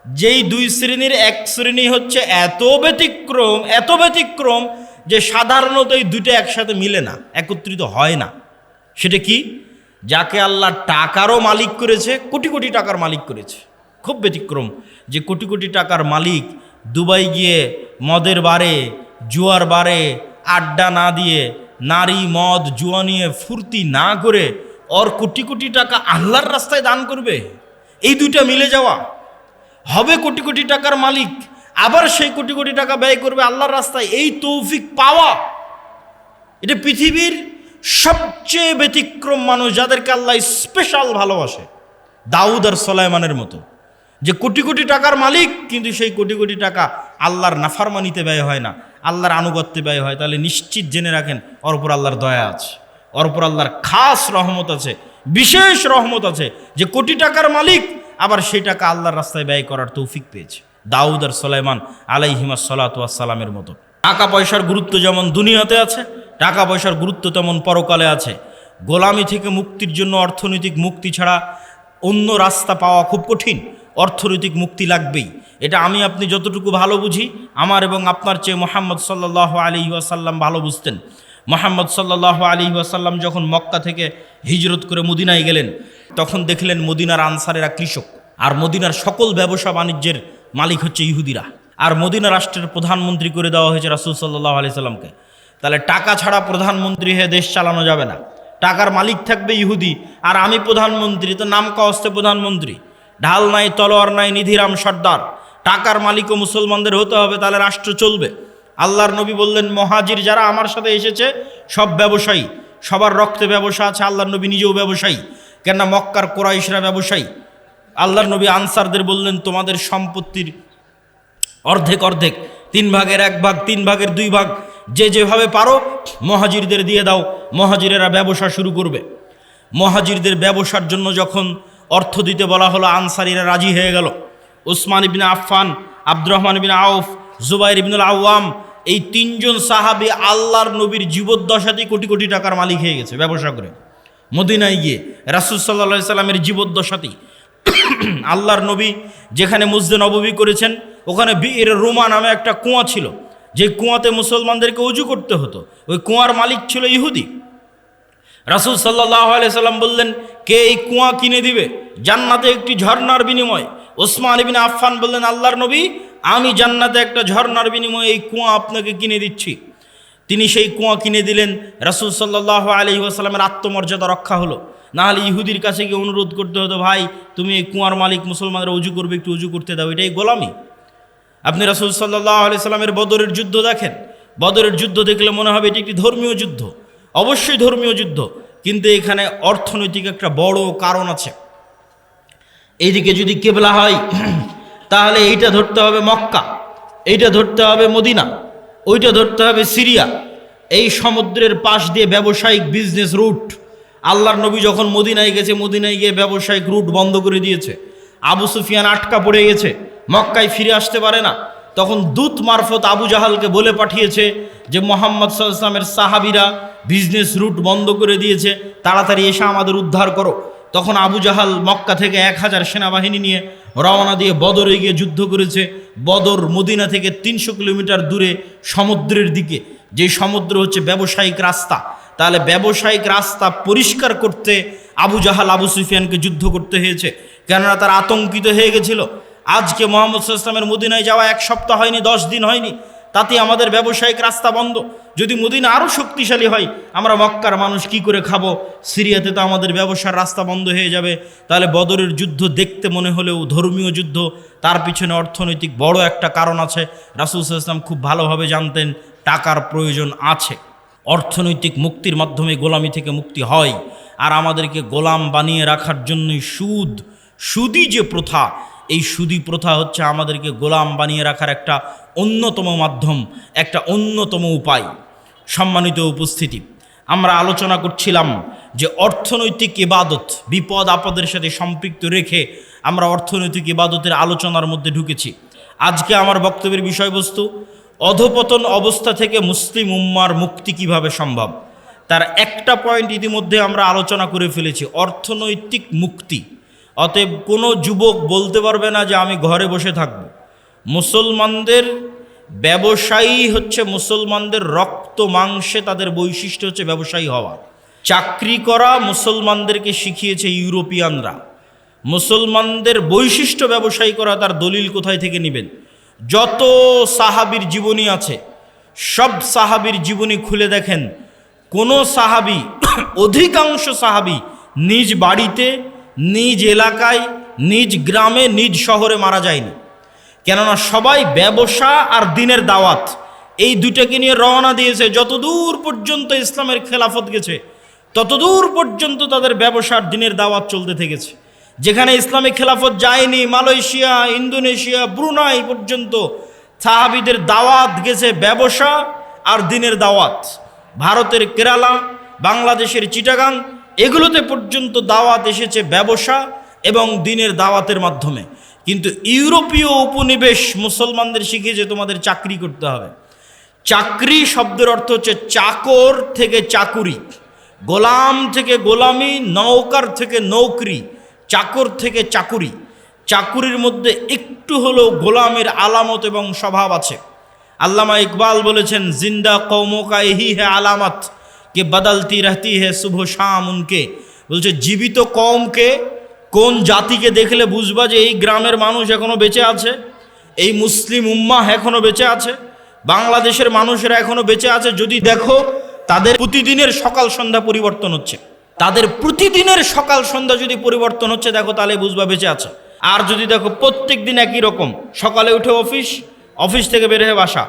S2: যেই 2 শ্রেণীর, এক শ্রেণী হচ্ছে এত ব্যতিক্রম যে সাধারণত এই দুটো একসাথে মিলে না, একত্রিত হয় না। সেটা কি? যাকে আল্লাহ টাকারও মালিক করেছে, কোটি কোটি টাকার মালিক করেছে, খুব ব্যতিক্রম যে কোটি কোটি টাকার মালিক দুবাই গিয়ে মদের বারে, জুয়ার বারে আড্ডা না দিয়ে, নারী মদ জুয়া নিয়ে ফুর্তি না করে ওর কোটি কোটি টাকা আল্লাহর রাস্তায় দান করবে। এই দুইটা মিলে যাওয়া, হবে কোটি কোটি টাকার মালিক, আবার সেই কোটি কোটি টাকা ব্যয় করবে আল্লাহর রাস্তায়, এই তৌফিক পাওয়া, এটা পৃথিবীর সবচেয়ে ব্যতিক্রম মানুষ, যাদেরকে আল্লাহ স্পেশাল ভালোবাসে, দাউদ আর সুলাইমানের মতো, যে কোটি কোটি টাকার মালিক, কিন্তু সেই কোটি কোটি টাকা আল্লাহর নাফরমানিতে ব্যয় হয় না, আল্লাহর আনুগত্যে ব্যয় হয়। তাহলে নিশ্চিত জেনে রাখেন ওর উপর আল্লাহর দয়া আছে, ওর উপর আল্লাহর খাস রহমত আছে, বিশেষ রহমত আছে, যে কোটি টাকার মালিক আবার সেই টাকা আল্লাহর রাস্তায় ব্যয় করার তৌফিক পেয়েছে, দাউদ আর সুলাইমান আলাইহিমাস সালাতু ওয়াস সালামের মতো। টাকা পয়সার গুরুত্ব যেমন দুনিয়াতে আছে, টাকা পয়সার গুরুত্ব তেমন পরকালে আছে। গোলামি থেকে মুক্তির জন্য অর্থনৈতিক মুক্তি ছাড়া অন্য রাস্তা পাওয়া খুব কঠিন, অর্থনৈতিক মুক্তি লাগবেই। এটা আমি আপনি যতটুকু ভালো বুঝি, আমার এবং আপনার চেয়ে মুহাম্মদ সাল্লাল্লাহু আলাইহি ওয়াসাল্লাম ভালো বুঝতেন। মুহাম্মদ সাল্লাল্লাহু আলাইহি ওয়াসাল্লাম যখন মক্কা থেকে হিজরত করে মদিনায় গেলেন, তখন দেখলেন মদিনার আনসারেরা কৃষক, আর মদিনার সকল ব্যবসা বাণিজ্যের মালিক হচ্ছে ইহুদিরা, আর মদিনা রাষ্ট্রের প্রধানমন্ত্রী করে দেওয়া হয়েছে রাসূল সাল্লাল্লাহু আলাইহি সাল্লামকে। তাহলে টাকা ছাড়া প্রধানমন্ত্রী হয়ে দেশ চালানো যাবে না, টাকার মালিক থাকবে ইহুদি, আর আমি প্রধানমন্ত্রী, তো নাম কাওয়াস্তে প্রধানমন্ত্রী, ঢাল নাই তলোয়ার নাই নিধিরাম সর্দার, টাকার মালিকও মুসলমানদের হতে হবে, তাহলে রাষ্ট্র চলবে। আল্লাহর নবী বললেন, মহাজির যারা আমার সাথে এসেছে সব ব্যবসায়ী, সবার রক্তে ব্যবসা আছে, আল্লাহর নবী নিজেও ব্যবসায়ী, কেননা মক্কার কুরাইশরা ব্যবসায়ী। আল্লাহর নবী আনসারদের বললেন, তোমাদের সম্পত্তির অর্ধেক অর্ধেক, 3 ভাগের 1 ভাগ, 3 ভাগের 2 ভাগ, যে যেভাবে পারো মহাজিরদের দিয়ে দাও, মহাজিরেরা ব্যবসা শুরু করবে। মহাজিরদের ব্যবসার জন্য যখন অর্থ দিতে বলা হলো, আনসারীরা রাজি হয়ে গেল। উসমান ইবনে আফফান, আব্দুর রহমান ইবনে আউফ, জুবাইর ইবনুল আওয়াম, এই 3 জন সাহাবী আল্লাহর নবীর জীবদ্দশাতেই কোটি কোটি টাকার মালিক হয়ে গেছে ব্যবসা করে। মদিনায় গিয়ে রাসূল সাল্লাল্লাহু আলাইহি সাল্লামের জীবদ্দশাতেই আল্লাহর নবী যেখানে মসজিদে নববী করেছেন, ওখানে বির রুমা নামে একটা কুয়া ছিল, যে কুয়াতে মুসলমানদেরকে ওযু করতে হতো, ওই কুয়ার মালিক ছিল ইহুদি। রাসূল সাল্লাল্লাহু আলাইহি সাল্লাম বললেন, কে এই কুয়া কিনে দিবে জান্নাতে একটি ঝর্ণার বিনিময়ে? ওসমান ইবনে আফফান বললেন, আল্লাহর নবী, আমি জান্নাতে একটা ঝর্ণার বিনিময়ে এই কুয়া আপনাকে কিনে দিচ্ছি। তিনি সেই কুয়া কিনে দিলেন। রাসূল সাল্লাল্লাহু আলাইহি ওয়াসাল্লামের আত্মমর্যাদা রক্ষা হলো, না হলে ইহুদির কাছে গিয়ে অনুরোধ করতে হতো, ভাই তুমি এই কুয়ার মালিক, মুসলমানরা উজু করবে, একটু উজু করতে দাও, এটাই গোলামি। আপনি রাসূল সাল্লাল্লাহু আলাইহি সাল্লামের বদরের যুদ্ধ দেখেন, বদরের যুদ্ধ দেখলে মনে হবে এটি একটি ধর্মীয় যুদ্ধ, অবশ্যই ধর্মীয় যুদ্ধ, কিন্তু এখানে অর্থনৈতিক একটা বড় কারণ আছে। এইদিকে যদি কেবলা হয় তাহলে এইটা ধরতে হবে মক্কা, এইটা ধরতে হবে মদিনা, ওইটা ধরতে হবে সিরিয়া। এই সমুদ্রের পাশ দিয়ে ব্যবসায়িক বিজনেস রুট, আল্লাহর নবী যখন মদিনায় গেছে, মদিনায় গিয়ে ব্যবসায়িক রুট বন্ধ করে দিয়েছে। আবু সুফিয়ান আটকা পড়ে গেছে, মক্কায় ফিরে আসতে পারে না। তখন দূত মারফত আবু জাহালকে বলে পাঠিয়েছে যে মুহাম্মদ সাল্লাল্লাহু আলাইহি ওয়াসাল্লামের সাহাবীরা বিজনেস রুট বন্ধ করে দিয়েছে, তাড়াতাড়ি এসে আমাদের উদ্ধার করো। তখন আবু জাহাল মক্কা থেকে 1000 সেনাবাহিনী নিয়ে রওনা দিয়ে বদরে গিয়ে যুদ্ধ করেছে। বদর মদিনা থেকে 300 কিলোমিটার দূরে সমুদ্রের দিকে, যে সমুদ্র হচ্ছে ব্যবসায়িক রাস্তা। তাহলে ব্যবসায়িক রাস্তা পরিষ্কার করতে আবু জাহাল আবু সুফিয়ানকে যুদ্ধ করতে হয়েছে, কেননা তারা আতঙ্কিত হয়ে গেছিল। আজকে মুহাম্মদ সাল্লাল্লাহু আলাইহি ওয়াসাল্লামের মদিনায় যাওয়া 1 সপ্তাহ হয়নি, 10 দিন হয়নি, তাতে আমাদের ব্যবসায়িক রাস্তা বন্ধ। যদি মদিনা আরও শক্তিশালী হয়, আমরা মক্কার মানুষ কি করে খাবো? সিরিয়াতে তো আমাদের ব্যবসার রাস্তা বন্ধ হয়ে যাবে। তাহলে বদরের যুদ্ধ দেখতে মনে হলেও ধর্মীয় যুদ্ধ, তার পিছনে অর্থনৈতিক বড় একটা কারণ আছে। রাসূল সাল্লাল্লাহু আলাইহি ওয়াসাল্লাম খুব ভালোভাবে জানতেন টাকার প্রয়োজন আছে। অর্থনৈতিক মুক্তির মাধ্যমে গোলামি থেকে মুক্তি হয়। আর আমাদেরকে গোলাম বানিয়ে রাখার জন্যই সুদি যে প্রথা, এই সুদি প্রথা হচ্ছে আমাদেরকে গোলাম বানিয়ে রাখার একটা অন্যতম মাধ্যম, একটা অন্যতম উপায়। সম্মানিত উপস্থিতি, আমরা আলোচনা করছিলাম যে অর্থনৈতিক ইবাদত বিপদ আপদের সাথে সম্পৃক্ত রেখে আমরা অর্থনৈতিক ইবাদতের আলোচনার মধ্যে ঢুকেছি। আজকে আমার বক্তব্যের বিষয়বস্তু, অধপতন অবস্থা থেকে মুসলিম উম্মার মুক্তি কিভাবে সম্ভব। তার একটা পয়েন্ট ইতিমধ্যে আমরা আলোচনা করে ফেলেছি, অর্থনৈতিক মুক্তি। অতএব কোনো যুবক বলতে পারবে না যে আমি ঘরে বসে থাকব। মুসলমানদের ব্যবসায়ী হচ্ছে মুসলমানদের রক্ত মাংসে তাদের বৈশিষ্ট্য হচ্ছে ব্যবসায়ী হওয়া। চাকরি করা মুসলমানদেরকে শিখিয়েছে ইউরোপিয়ানরা। মুসলমানদের বৈশিষ্ট্য ব্যবসায়ী করা, তার দলিল কোথায় থেকে নেবেন? যত সাহাবীর জীবনী আছে সব সাহাবীর জীবনী খুলে দেখেন, কোনো সাহাবী অধিকাংশ সাহাবী নিজ বাড়িতে, নিজ এলাকায়, নিজ গ্রামে, নিজ শহরে মারা যায়নি। কেননা সবাই ব্যবসা আর দিনের দাওয়াত এই দুটাকে নিয়ে রওনা দিয়েছে। যতদূর পর্যন্ত ইসলামের খেলাফত গেছে ততদূর পর্যন্ত তাদের ব্যবসার দিনের দাওয়াত চলতে থেকেছে। যেখানে ইসলামিক খেলাফত যায়নি, মালয়েশিয়া, ইন্দোনেশিয়া, ব্রুনাই পর্যন্ত সাহাবীদের দাওয়াত গেছে ব্যবসা আর দিনের দাওয়াত। ভারতের কেরালা, বাংলাদেশের চিটাগাং, এগুলোতে পর্যন্ত দাওয়াত এসেছে ব্যবসা এবং দিনের দাওয়াতের মাধ্যমে। কিন্তু ইউরোপীয় উপনিবেশ মুসলমানদের শিখিয়েছে তোমাদের চাকরি করতে হবে। চাকরি শব্দের অর্থ হচ্ছে চাকর থেকে চাকুরি, গোলাম থেকে গোলামি, নৌকার থেকে নৌকরি, চাকর থেকে চাকুরি। চাকুরির মধ্যে একটু হলেও গোলামের আলামত এবং স্বভাব আছে। আল্লামা ইকবাল বলেছেন, জিন্দা কৌমো কা यही है আলামত কে বদলতি রহতি है সুবহ শাম উনকে। বলছে জীবিত কওমকে, কোন জাতিকে দেখলে বুঝবা যে এই গ্রামের মানুষ এখনো বেঁচে আছে, এই মুসলিম উম্মাহ এখনো বেঁচে আছে, বাংলাদেশের মানুষেরা এখনো বেঁচে আছে যদি দেখো তাদের প্রতিদিনের সকাল সন্ধ্যা পরিবর্তন হচ্ছে। তাদের প্রতিদিনের সকাল সন্ধ্যা যদি পরিবর্তন হচ্ছে দেখো, তাহলে বুঝবা বেঁচে আছে। আর যদি দেখো প্রত্যেক দিন একই রকম, সকালে উঠে অফিস, অফিস থেকে বের হয়ে বাসা,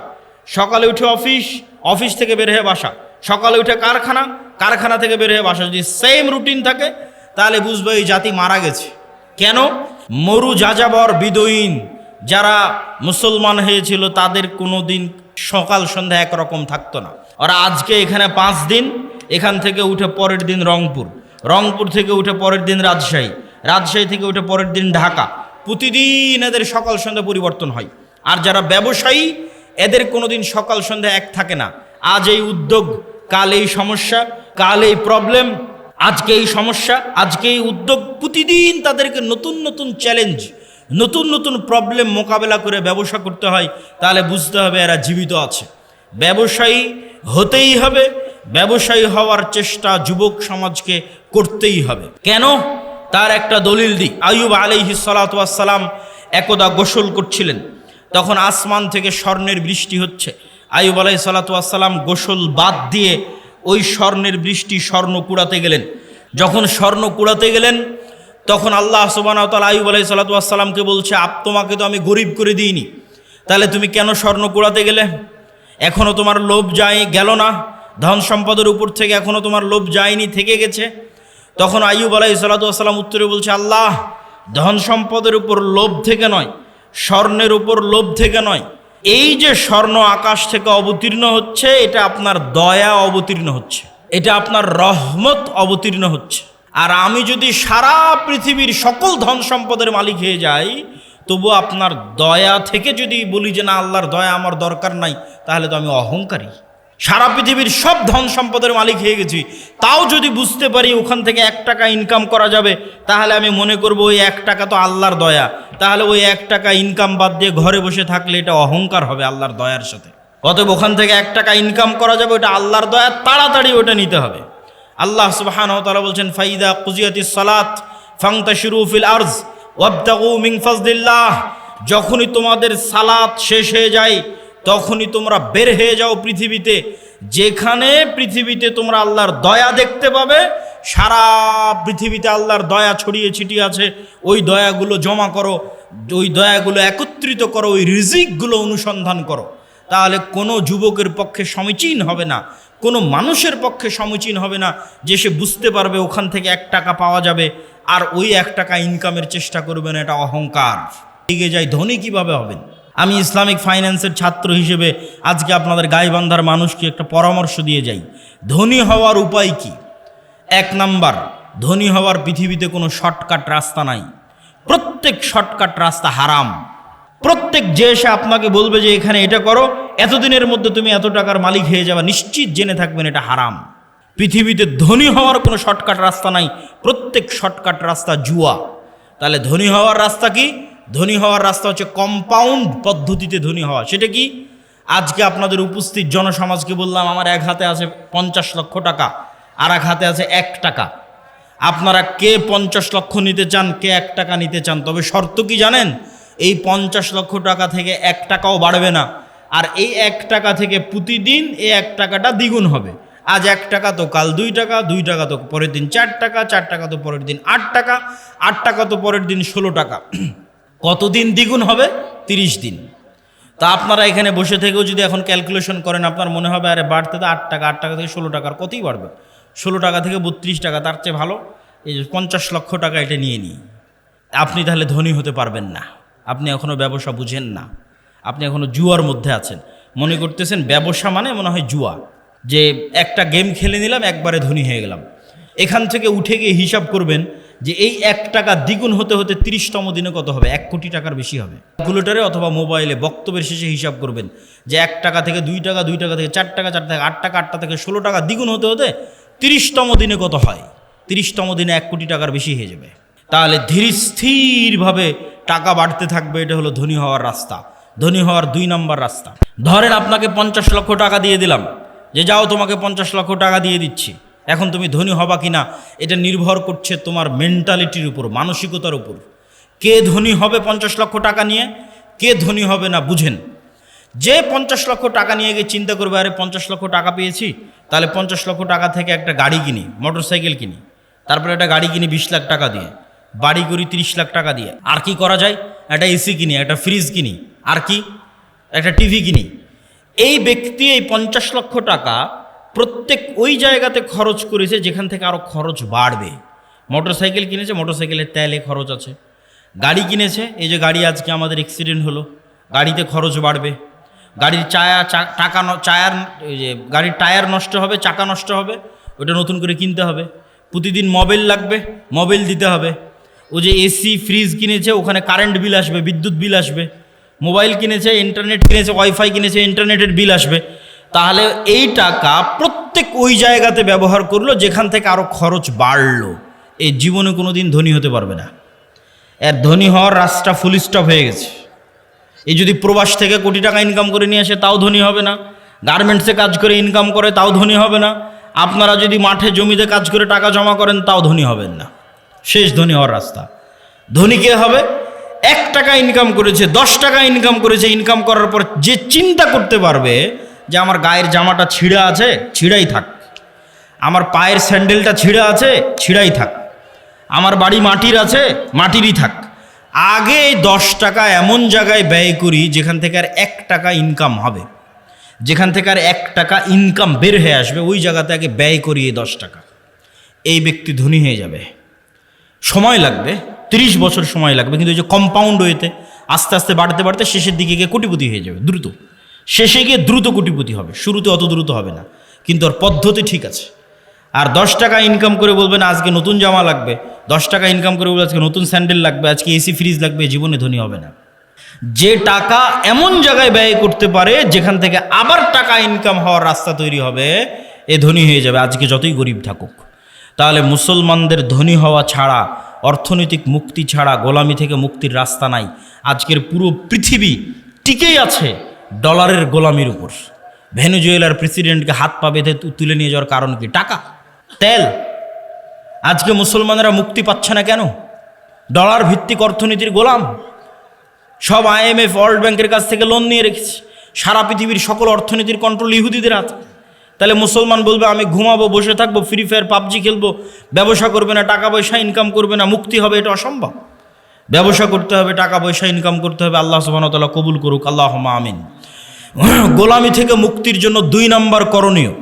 S2: সকালে উঠে অফিস, অফিস থেকে বের হয়ে বাসা, সকালে উঠে কারখানা, কারখানা থেকে বের হয়ে বাসা, যদি সেম রুটিন থাকে তাহলে বুঝবে এই জাতি মারা গেছে। কেন? মরু যাযাবর বিদয়ীন যারা মুসলমান হয়েছিল তাদের কোনো দিন সকাল সন্ধ্যা একরকম থাকতো না। ওরা আজকে এখানে 5 দিন, এখান থেকে উঠে পরের দিন রংপুর, রংপুর থেকে উঠে পরের দিন রাজশাহী, রাজশাহী থেকে উঠে পরের দিন ঢাকা। প্রতিদিন এদের সকাল সন্ধ্যা পরিবর্তন হয়। আর যারা ব্যবসায়ী এদের কোনোদিন সকাল সন্ধ্যা এক থাকে না। আজ এই উদ্যোগ, কাল এই সমস্যা, কাল এই প্রবলেম, আজকে এই সমস্যা, আজকে এই উদ্যোগ। প্রতিদিন তাদেরকে নতুন নতুন চ্যালেঞ্জ, নতুন নতুন প্রবলেম মোকাবেলা করে ব্যবসা করতে হয়। তাহলে বুঝতে হবে এরা জীবিত আছে। ব্যবসায়ী হতেই হবে, ব্যবসায়ী হওয়ার চেষ্টা যুবক সমাজকে করতেই হবে। কেন? তার একটা দলিল দিই। আইয়ুব আলাইহিস সালাতু ওয়াস সালাম একদা গোসল করছিলেন, তখন আসমান থেকে স্বর্ণের বৃষ্টি হচ্ছে। আইয়ুব আলাইহিস সালাতু ওয়াস সালাম গোসল বাদ দিয়ে ওই স্বর্ণের বৃষ্টি স্বর্ণ কুড়াতে গেলেন। যখন স্বর্ণ কুড়াতে গেলেন তখন আল্লাহ সুবহানাহু ওয়া তাআলা আইয়ুব আলাইহিস সালাতু ওয়াস সালামকে বলছে, তোমাকে তো আমি গরিব করে দিইনি, তাহলে তুমি কেন স্বর্ণ কুড়াতে গেলে? এখনও তোমার লোভ গেল না? ধন সম্পদের উপর থেকে এখনও তোমার লোভ যায়নি, থেকে গেছে? তখন আইয়ুব আলাইহিস সালাতু ওয়াস সালাম উত্তরে বলছে, আল্লাহ, ধন সম্পদের উপর লোভ থেকে নয়, স্বর্ণের উপর লোভ থেকে নয়, এই যে স্বর্ণ আকাশ থেকে অবতীর্ণ হচ্ছে এটা আপনার দয়া অবতীর্ণ হচ্ছে, এটা আপনার রহমত অবতীর্ণ হচ্ছে। আর আমি যদি সারা পৃথিবীর সকল ধন সম্পদের মালিক হয়ে যাই, তবু আপনার দয়া থেকে যদি বলি যে না আল্লাহর দয়া আমার দরকার নাই, তাহলে তো আমি অহংকারী। সারা পৃথিবীর সব ধন সম্পদের মালিক হয়ে গেছি, তাও যদি বুঝতে পারি ওখান থেকে 1 টাকা ইনকাম করা যাবে, তাহলে আমি মনে করব ওই 1 টাকা তো আল্লাহর দয়া। তাহলে ওই 1 টাকা ইনকাম বাদ দিয়ে ঘরে বসে থাকলে এটা অহংকার হবে আল্লাহর দয়ার সাথে। অতএব ওখান থেকে 1 টাকা ইনকাম করা যাবে, ওটা আল্লাহর দয়া, তাড়াতাড়ি ওটা নিতে হবে। আল্লাহ সুবহানাহু ওয়া তাআলা বলছেন, ফাইদা কুজিয়াতিস সালাত ফান্তাশিরু ফিল আরজ ওয়াবতাগু মিন ফাজলিল্লাহ। যখনই তোমাদের সালাত শেষ হয়ে যায় তখনই তোমরা বের হয়ে যাও পৃথিবীতে। যেখানে পৃথিবীতে তোমরা আল্লাহর দয়া দেখতে পাবে, সারা পৃথিবীতে আল্লাহর দয়া ছড়িয়ে ছিটিয়ে আছে, ওই দয়াগুলো জমা করো, ওই দয়াগুলো একত্রিত করো, ওই রিজিকগুলো অনুসন্ধান করো। তাহলে কোনো যুবকের পক্ষে সমীচীন হবে না, কোনো মানুষের পক্ষে সমীচীন হবে না যে সে বুঝতে পারবে ওখান থেকে 1 টাকা পাওয়া যাবে আর ওই 1 টাকা ইনকামের চেষ্টা করবে না, এটা অহংকার। এগিয়ে যাই, ধনী কিভাবে হবেন? আমি ইসলামিক ফাইন্যান্সের ছাত্র হিসেবে আজকে আপনাদের গাইবান্ধার মানুষকে একটা পরামর্শ দিয়ে যাই। ধনী হওয়ার উপায় কি? 1 নাম্বার, ধনী হওয়ার পৃথিবীতে কোনো শর্টকাট রাস্তা নাই। প্রত্যেক শর্টকাট রাস্তা হারাম। প্রত্যেক যে এসে আপনাকে বলবে যে এখানে এটা করো, এতদিনের মধ্যে তুমি এত টাকার মালিক হয়ে যাবে, নিশ্চিত জেনে থাকবেন এটা হারাম। পৃথিবীতে ধনী হওয়ার কোনো শর্টকাট রাস্তা নাই, প্রত্যেক শর্টকাট রাস্তা জুয়া। তাহলে ধনী হওয়ার রাস্তা কি? ধনী হওয়ার রাস্তা হচ্ছে কম্পাউন্ড পদ্ধতিতে ধনী হওয়া। সেটা কি? আজকে আপনাদের উপস্থিত জনসমাজকে বললাম আমার এক হাতে আছে 50 লক্ষ টাকা, আর এক হাতে আছে 1 টাকা। আপনারা কে 50 লক্ষ নিতে চান, কে 1 টাকা নিতে চান? তবে শর্ত কি জানেন? এই 50 লক্ষ টাকা থেকে 1 টাকাও বাড়বে না, আর এই 1 টাকা থেকে প্রতিদিন এই 1 টাকাটা দ্বিগুণ হবে। আজ 1 টাকা তো কাল 2 টাকা, 2 টাকা তো পরের দিন 4 টাকা, 4 টাকা তো পরের দিন 8 টাকা, 8 টাকা তো পরের দিন 16 টাকা। কতদিন দ্বিগুণ হবে? 30 দিন। তা আপনারা এখানে বসে থেকেও যদি এখন ক্যালকুলেশন করেন, আপনার মনে হবে আরে বাড়তে তো 8 টাকা, 8 টাকা থেকে 16 টাকার কতই বাড়বে, 16 টাকা থেকে 32 টাকা, তার চেয়ে ভালো এই যে 50 লক্ষ টাকা এটা নিয়ে নিই। আপনি তাহলে ধনী হতে পারবেন না। আপনি এখনও ব্যবসা বুঝেন না, আপনি এখনও জুয়ার মধ্যে আছেন। মনে করতেছেন ব্যবসা মানে মনে হয় জুয়া, যে একটা গেম খেলে নিলাম একবারে ধনী হয়ে গেলাম। এখান থেকে উঠে গিয়ে হিসাব করবেন যে এই 1 টাকা দ্বিগুণ হতে হতে 30তম দিনে কত হবে? 1 কোটি টাকার বেশি হবে। ক্যালকুলেটরে অথবা মোবাইলে বক্তব্যের শেষে হিসাব করবেন যে 1 টাকা থেকে 2 টাকা, 2 টাকা থেকে 4 টাকা, 4 থেকে 8 টাকা, 8 টাকা থেকে 16 টাকা দ্বিগুণ হতে হতে 30তম দিনে কত হয়? 30তম দিনে 1 কোটি টাকার বেশি হয়ে যাবে। তাহলে ধীর স্থিরভাবে টাকা বাড়তে থাকবে। এটা হলো ধনী হওয়ার রাস্তা, ধনী হওয়ার 2 নম্বর রাস্তা। ধরেন আপনাকে 50 লক্ষ টাকা দিয়ে দিলাম, যে যাও তোমাকে 50 লক্ষ টাকা দিয়ে দিচ্ছি। এখন তুমি ধনী হবা কিনা এটা নির্ভর করছে তোমার মেন্টালিটির উপর, মানসিকতার উপর। কে ধনী হবে 50 লক্ষ টাকা নিয়ে, কে ধনী হবে না বুঝেন। যে 50 লক্ষ টাকা নিয়ে গিয়ে চিন্তা করবে আরে 50 লক্ষ টাকা পেয়েছি, তাহলে 50 লক্ষ টাকা থেকে একটা গাড়ি কিনি, মোটরসাইকেল কিনি, তারপরে একটা গাড়ি কিনি 20 লাখ টাকা দিয়ে, বাড়ি করি 30 লাখ টাকা দিয়ে, আর কি করা যায়? একটা এসি কিনি, একটা ফ্রিজ কিনি, আর কি একটা টিভি কিনি। এই ব্যক্তি এই 50 লক্ষ টাকা প্রত্যেক ওই জায়গাতে খরচ করেছে যেখান থেকে আরও খরচ বাড়বে। মোটরসাইকেল কিনেছে, মোটরসাইকেলের তেলে খরচ আছে। গাড়ি কিনেছে, এই যে গাড়ি আজকে আমাদের অ্যাক্সিডেন্ট হলো, গাড়িতে খরচ বাড়বে। গাড়ির গাড়ির টায়ার নষ্ট হবে, চাকা নষ্ট হবে, ওটা নতুন করে কিনতে হবে। প্রতিদিন মোবাইল লাগবে, মোবাইল দিতে হবে। ও যে এসি ফ্রিজ কিনেছে, ওখানে কারেন্ট বিল আসবে, বিদ্যুৎ বিল আসবে। মোবাইল কিনেছে, ইন্টারনেট কিনেছে, ওয়াইফাই কিনেছে, ইন্টারনেটের বিল আসবে। তাহলে এই টাকা প্রত্যেক ওই জায়গাতে ব্যবহার করলো যেখান থেকে আরও খরচ বাড়লো। এই জীবনে কোনো দিন ধনী হতে পারবে না। এর ধনী হওয়ার রাস্তা ফুল স্টপ হয়ে গেছে। এই যদি প্রবাস থেকে কোটি টাকা ইনকাম করে নিয়ে আসে তাও ধনী হবে না, গার্মেন্টসে কাজ করে ইনকাম করে তাও ধনী হবে না, আপনারা যদি মাঠে জমিতে কাজ করে টাকা জমা করেন তাও ধনী হবেন না। শেষ ধনী হওয়ার রাস্তা। ধনী কে হবে? 1 টাকা ইনকাম করেছে, 10 টাকা ইনকাম করেছে, ইনকাম করার পর যে চিন্তা করতে পারবে যে আমার গায়ের জামাটা ছিঁড়া আছে, ছিঁড়াই থাক, আমার পায়ের স্যান্ডেলটা ছিঁড়া আছে, ছিঁড়াই থাক, আমার বাড়ি মাটির আছে, মাটিরই থাক। আগে এই 10 টাকা এমন জায়গায় ব্যয় করি যেখান থেকে আর 1 টাকা ইনকাম হবে, যেখান থেকে আর 1 টাকা ইনকাম বের হয়ে আসবে, ওই জায়গাতে আগে ব্যয় করি এই 10 টাকা। এই ব্যক্তি ধনী হয়ে যাবে। সময় লাগবে, 30 বছর সময় লাগবে, কিন্তু ওই যে কম্পাউন্ড ওয়েতে আস্তে আস্তে বাড়তে বাড়তে শেষের দিকে গিয়ে কোটিপতি হয়ে যাবে দ্রুত। শেষে গিয়ে দ্রুত কোটিপতি হবে, শুরুতে অত দ্রুত হবে না, কিন্তু ওর পদ্ধতি ঠিক আছে। আর 10 টাকা ইনকাম করে বলবেন আজকে নতুন জামা লাগবে, 10 টাকা ইনকাম করে বলবে আজকে নতুন স্যান্ডেল লাগবে, আজকে এসি ফ্রিজ লাগবে, জীবনে ধনী হবে না। যে টাকা এমন জায়গায় ব্যয় করতে পারে যেখান থেকে আবার টাকা ইনকাম হওয়ার রাস্তা তৈরি হবে, এ ধনী হয়ে যাবে, আজকে যতই গরিব থাকুক। তাহলে মুসলমানদের ধনী হওয়া ছাড়া, অর্থনৈতিক মুক্তি ছাড়া গোলামি থেকে মুক্তির রাস্তা নাই। আজকের পুরো পৃথিবী টিকেই আছে ডলারের গোলামির উপর। ভেনেজুয়েলার প্রেসিডেন্টকে হাত পা বেঁধে তুলে নিয়ে যাওয়ার কারণ কি? টাকা, তেল। আজকে মুসলমানেরা মুক্তি পাচ্ছে না কেন? ডলার ভিত্তিক অর্থনীতির গোলাম। সব IMF, ওয়ার্ল্ড ব্যাংকের কাছ থেকে লোন নিয়ে রেখেছে। সারা পৃথিবীর সকল অর্থনীতির কন্ট্রোল ইহুদিদের হাতে। তাহলে মুসলমান বলবে আমি ঘুমাবো, বসে থাকবো, ফ্রি ফায়ার পাবজি খেলবো, ব্যবসা করবে না, টাকা পয়সা ইনকাম করবে না, মুক্তি হবে, এটা অসম্ভব। ব্যবসা করতে হবে, টাকা পয়সা ইনকাম করতে হবে। আল্লাহ সুবহানাহু ওয়া তাআলা কবুল করুক, আল্লাহুম্মা আমিন। গোলামি থেকে মুক্তির জন্য 2 নম্বর করণীয়